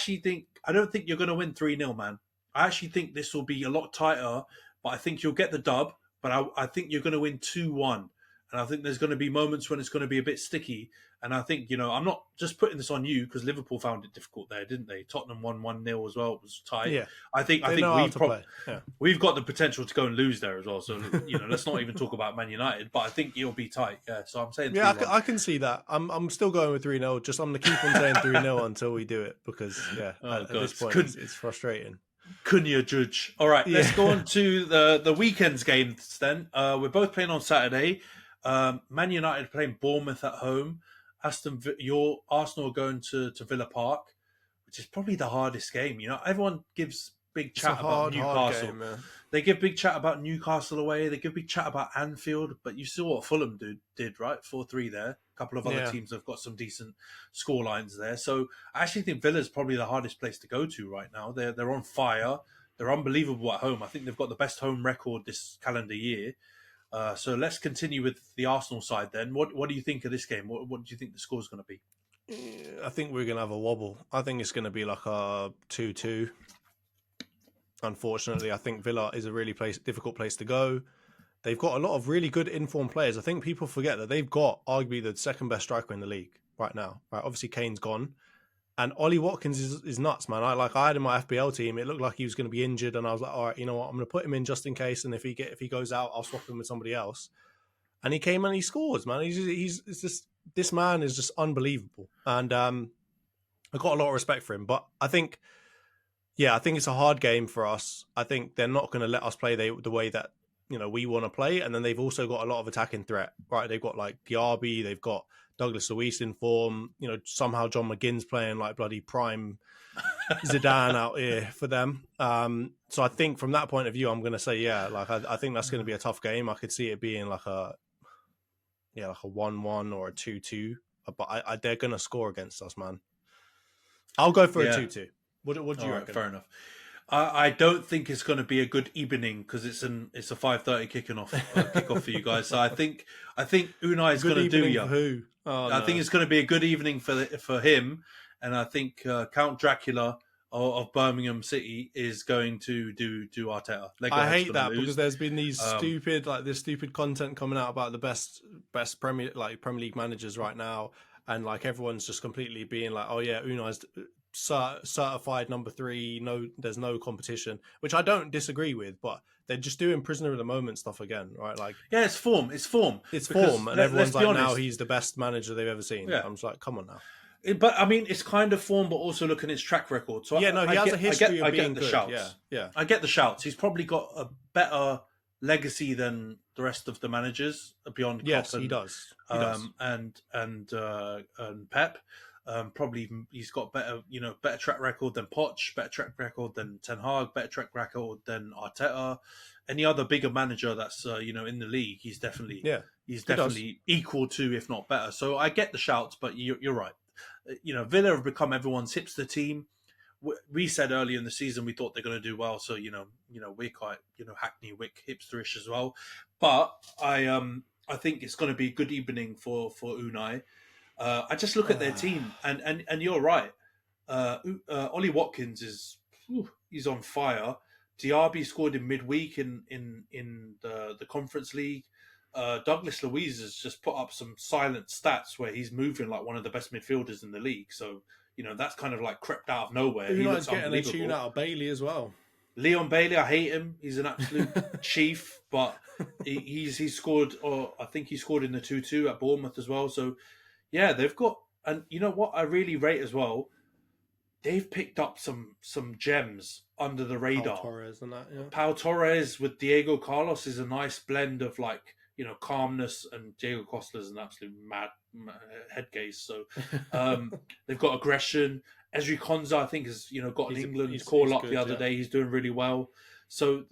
don't think you're going to win 3-0, man. I actually think this will be a lot tighter, but I think you'll get the dub, but I think you're going to win 2-1. And I think there's going to be moments when it's going to be a bit sticky. And I think, I'm not just putting this on you, because Liverpool found it difficult there, didn't they? Tottenham won 1-0 as well. It was tight. Yeah. I think we've got the potential to go and lose there as well. So, let's not even talk about Man United. But I think it'll be tight. Yeah, so I'm saying 3-1. I can see that. I'm still going with 3-0. Just I'm going to keep on saying 3-0 until we do it, because, at this point, it's frustrating. Couldn't you judge? All right, let's go on to the weekend's games then. We're both playing on Saturday. Man United playing Bournemouth at home. Your Arsenal are going to Villa Park, which is probably the hardest game. Everyone gives big chat about Newcastle. Game, they give big chat about Newcastle away. They give big chat about Anfield. But you saw what Fulham did, right? 4-3 there. A couple of other teams have got some decent score lines there. So I actually think Villa's probably the hardest place to go to right now. They're on fire. They're unbelievable at home. I think they've got the best home record this calendar year. So let's continue with the Arsenal side then. What do you think of this game? What do you think the score's going to be? I think we're going to have a wobble. I think it's going to be like a 2-2. Unfortunately, I think Villa is a really difficult place to go. They've got a lot of really good informed players. I think people forget that they've got arguably the second best striker in the league right now. Right, obviously Kane's gone. And Ollie Watkins is nuts, man. I had in my FPL team. It looked like he was going to be injured, and I was like, all right, you know what? I'm going to put him in just in case. And if he goes out, I'll swap him with somebody else. And he came and he scores, man. This man is just unbelievable, and I got a lot of respect for him. But I think it's a hard game for us. I think they're not going to let us play the way that we want to play. And then they've also got a lot of attacking threat, right? They've got like Diaby, they've got Douglas Luiz in form. Somehow John McGinn's playing like bloody prime Zidane out here for them. So I think from that point of view, I'm going to say, I think that's going to be a tough game. I could see it being like a yeah, like a 1-1 or a 2-2. But they're gonna score against us, man. I'll go for a 2-2. What do you reckon? Fair enough. I don't think it's going to be a good evening because it's a 5:30 kickoff for you guys. So I think Unai is going to do you. For who? I think it's going to be a good evening for him, and I think Count Dracula of Birmingham City is going to do Arteta. I hate that because there's been these stupid content coming out about the best Premier League managers right now, and like everyone's just completely being like, oh yeah, Unai's certified number 3. No, there's no competition, which I don't disagree with, but they're just doing prisoner of the moment stuff again, right? Like, yeah, it's form, and everyone's like, now he's the best manager they've ever seen. Yeah. I'm just like, come on now. But I mean, it's kind of form, but also looking at his track record. So he has a history of being good. Shouts. Yeah, I get the shouts. He's probably got a better legacy than the rest of the managers beyond Klopp. Yes, he does. And Pep. Probably he's got better track record than Poch, better track record than Ten Hag, better track record than Arteta. Any other bigger manager that's in the league, he's definitely equal to, if not better. So I get the shouts, but you're right. Villa have become everyone's hipster team. We said earlier in the season we thought they're going to do well, so we're quite Hackney Wick hipsterish as well. But I think it's going to be a good evening for Unai. I just look at their team, and you're right. Ollie Watkins he's on fire. Diaby scored in midweek in the Conference League. Douglas Luiz has just put up some silent stats where he's moving like one of the best midfielders in the league. So that's kind of like crept out of nowhere. Unai's getting a tune out of Bailey as well. Leon Bailey, I hate him. He's an absolute chief, but he's scored, or I think he scored in the 2-2 at Bournemouth as well. So yeah, they've got, and you know what I really rate as well? They've picked up some gems under the radar. Pau Torres and that, yeah. Pau Torres with Diego Carlos is a nice blend of like, calmness, and Diego Costa's an absolute mad head case. So they've got aggression. Esri Konza, I think, has got an England call up the other day. He's doing really well. So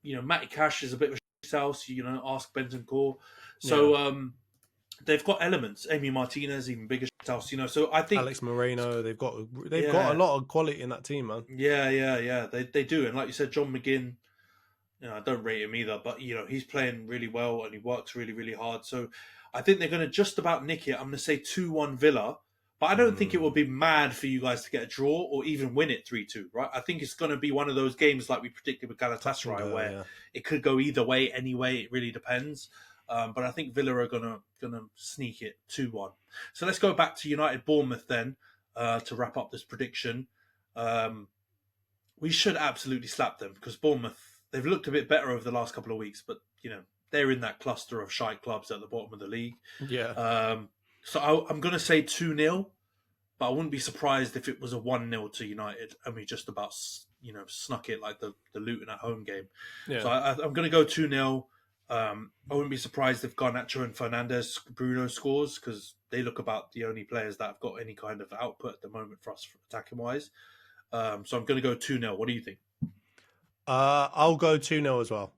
Matty Cash is a bit of a house. Ask Bentancur. So they've got elements. Amy Martinez, even bigger house. So I think Alex Moreno. They've got a lot of quality in that team, man. Yeah. They do, and like you said, John McGinn. I don't rate him either, but he's playing really well and he works really, really hard. So I think they're going to just about nick it. I'm going to say 2-1 Villa, but I don't think it will be mad for you guys to get a draw or even win it 3-2, right? I think it's going to be one of those games like we predicted with Galatasaray, where it could go either way anyway. It really depends. But I think Villa are gonna sneak it 2-1. So let's go back to United Bournemouth then to wrap up this prediction. We should absolutely slap them because Bournemouth, they've looked a bit better over the last couple of weeks, but they're in that cluster of shite clubs at the bottom of the league. Yeah. So I'm going to say 2-0, but I wouldn't be surprised if it was a 1-0 to United and we just about snuck it like the Luton at home game. Yeah. So I'm going to go 2-0. I wouldn't be surprised if Garnacho and Fernandes Bruno scores because they look about the only players that have got any kind of output at the moment for us attacking wise. So I'm going to go 2-0. What do you think? I'll go 2-0 as well.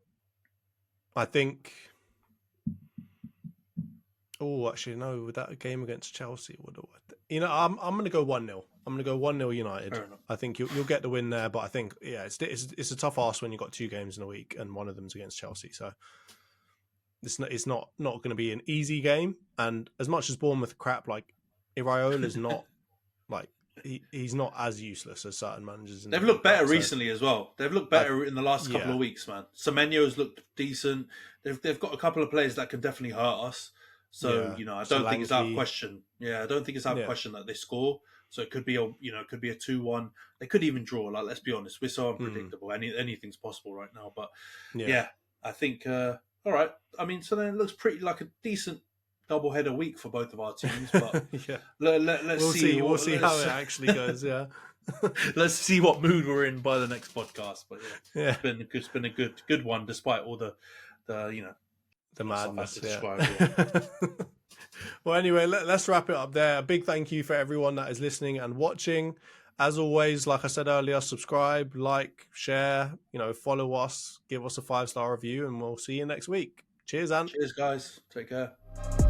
I think. Oh, actually, no. With that game against Chelsea, I'm going to go 1-0. I'm going to go 1-0 United. I think you'll get the win there, but I think it's a tough ask when you've got 2 games in a week and one of them's against Chelsea. So it's not going to be an easy game. And as much as Bournemouth crap, like Iraola's not like he's not as useless as certain managers. They've looked better recently as well. They've looked better in the last couple of weeks, man. Semenyo's looked decent. They've got a couple of players that can definitely hurt us. So I don't think it's out of question. Yeah, I don't think it's out of question that they score. So it could be a 2-1. They could even draw. Like, let's be honest, we're so unpredictable. Anything's possible right now. But I think all right. I mean, so then it looks pretty like a decent double-header week for both of our teams. But let's see. We'll see how it actually goes. Yeah. Let's see what mood we're in by the next podcast. But it's been a good one despite all the madness. Well, anyway, let's wrap it up there. A big thank you for everyone that is listening and watching. As always, like I said earlier, subscribe, like, share, follow us, give us a 5-star review, and we'll see you next week. Cheers, Ant. Cheers, guys. Take care.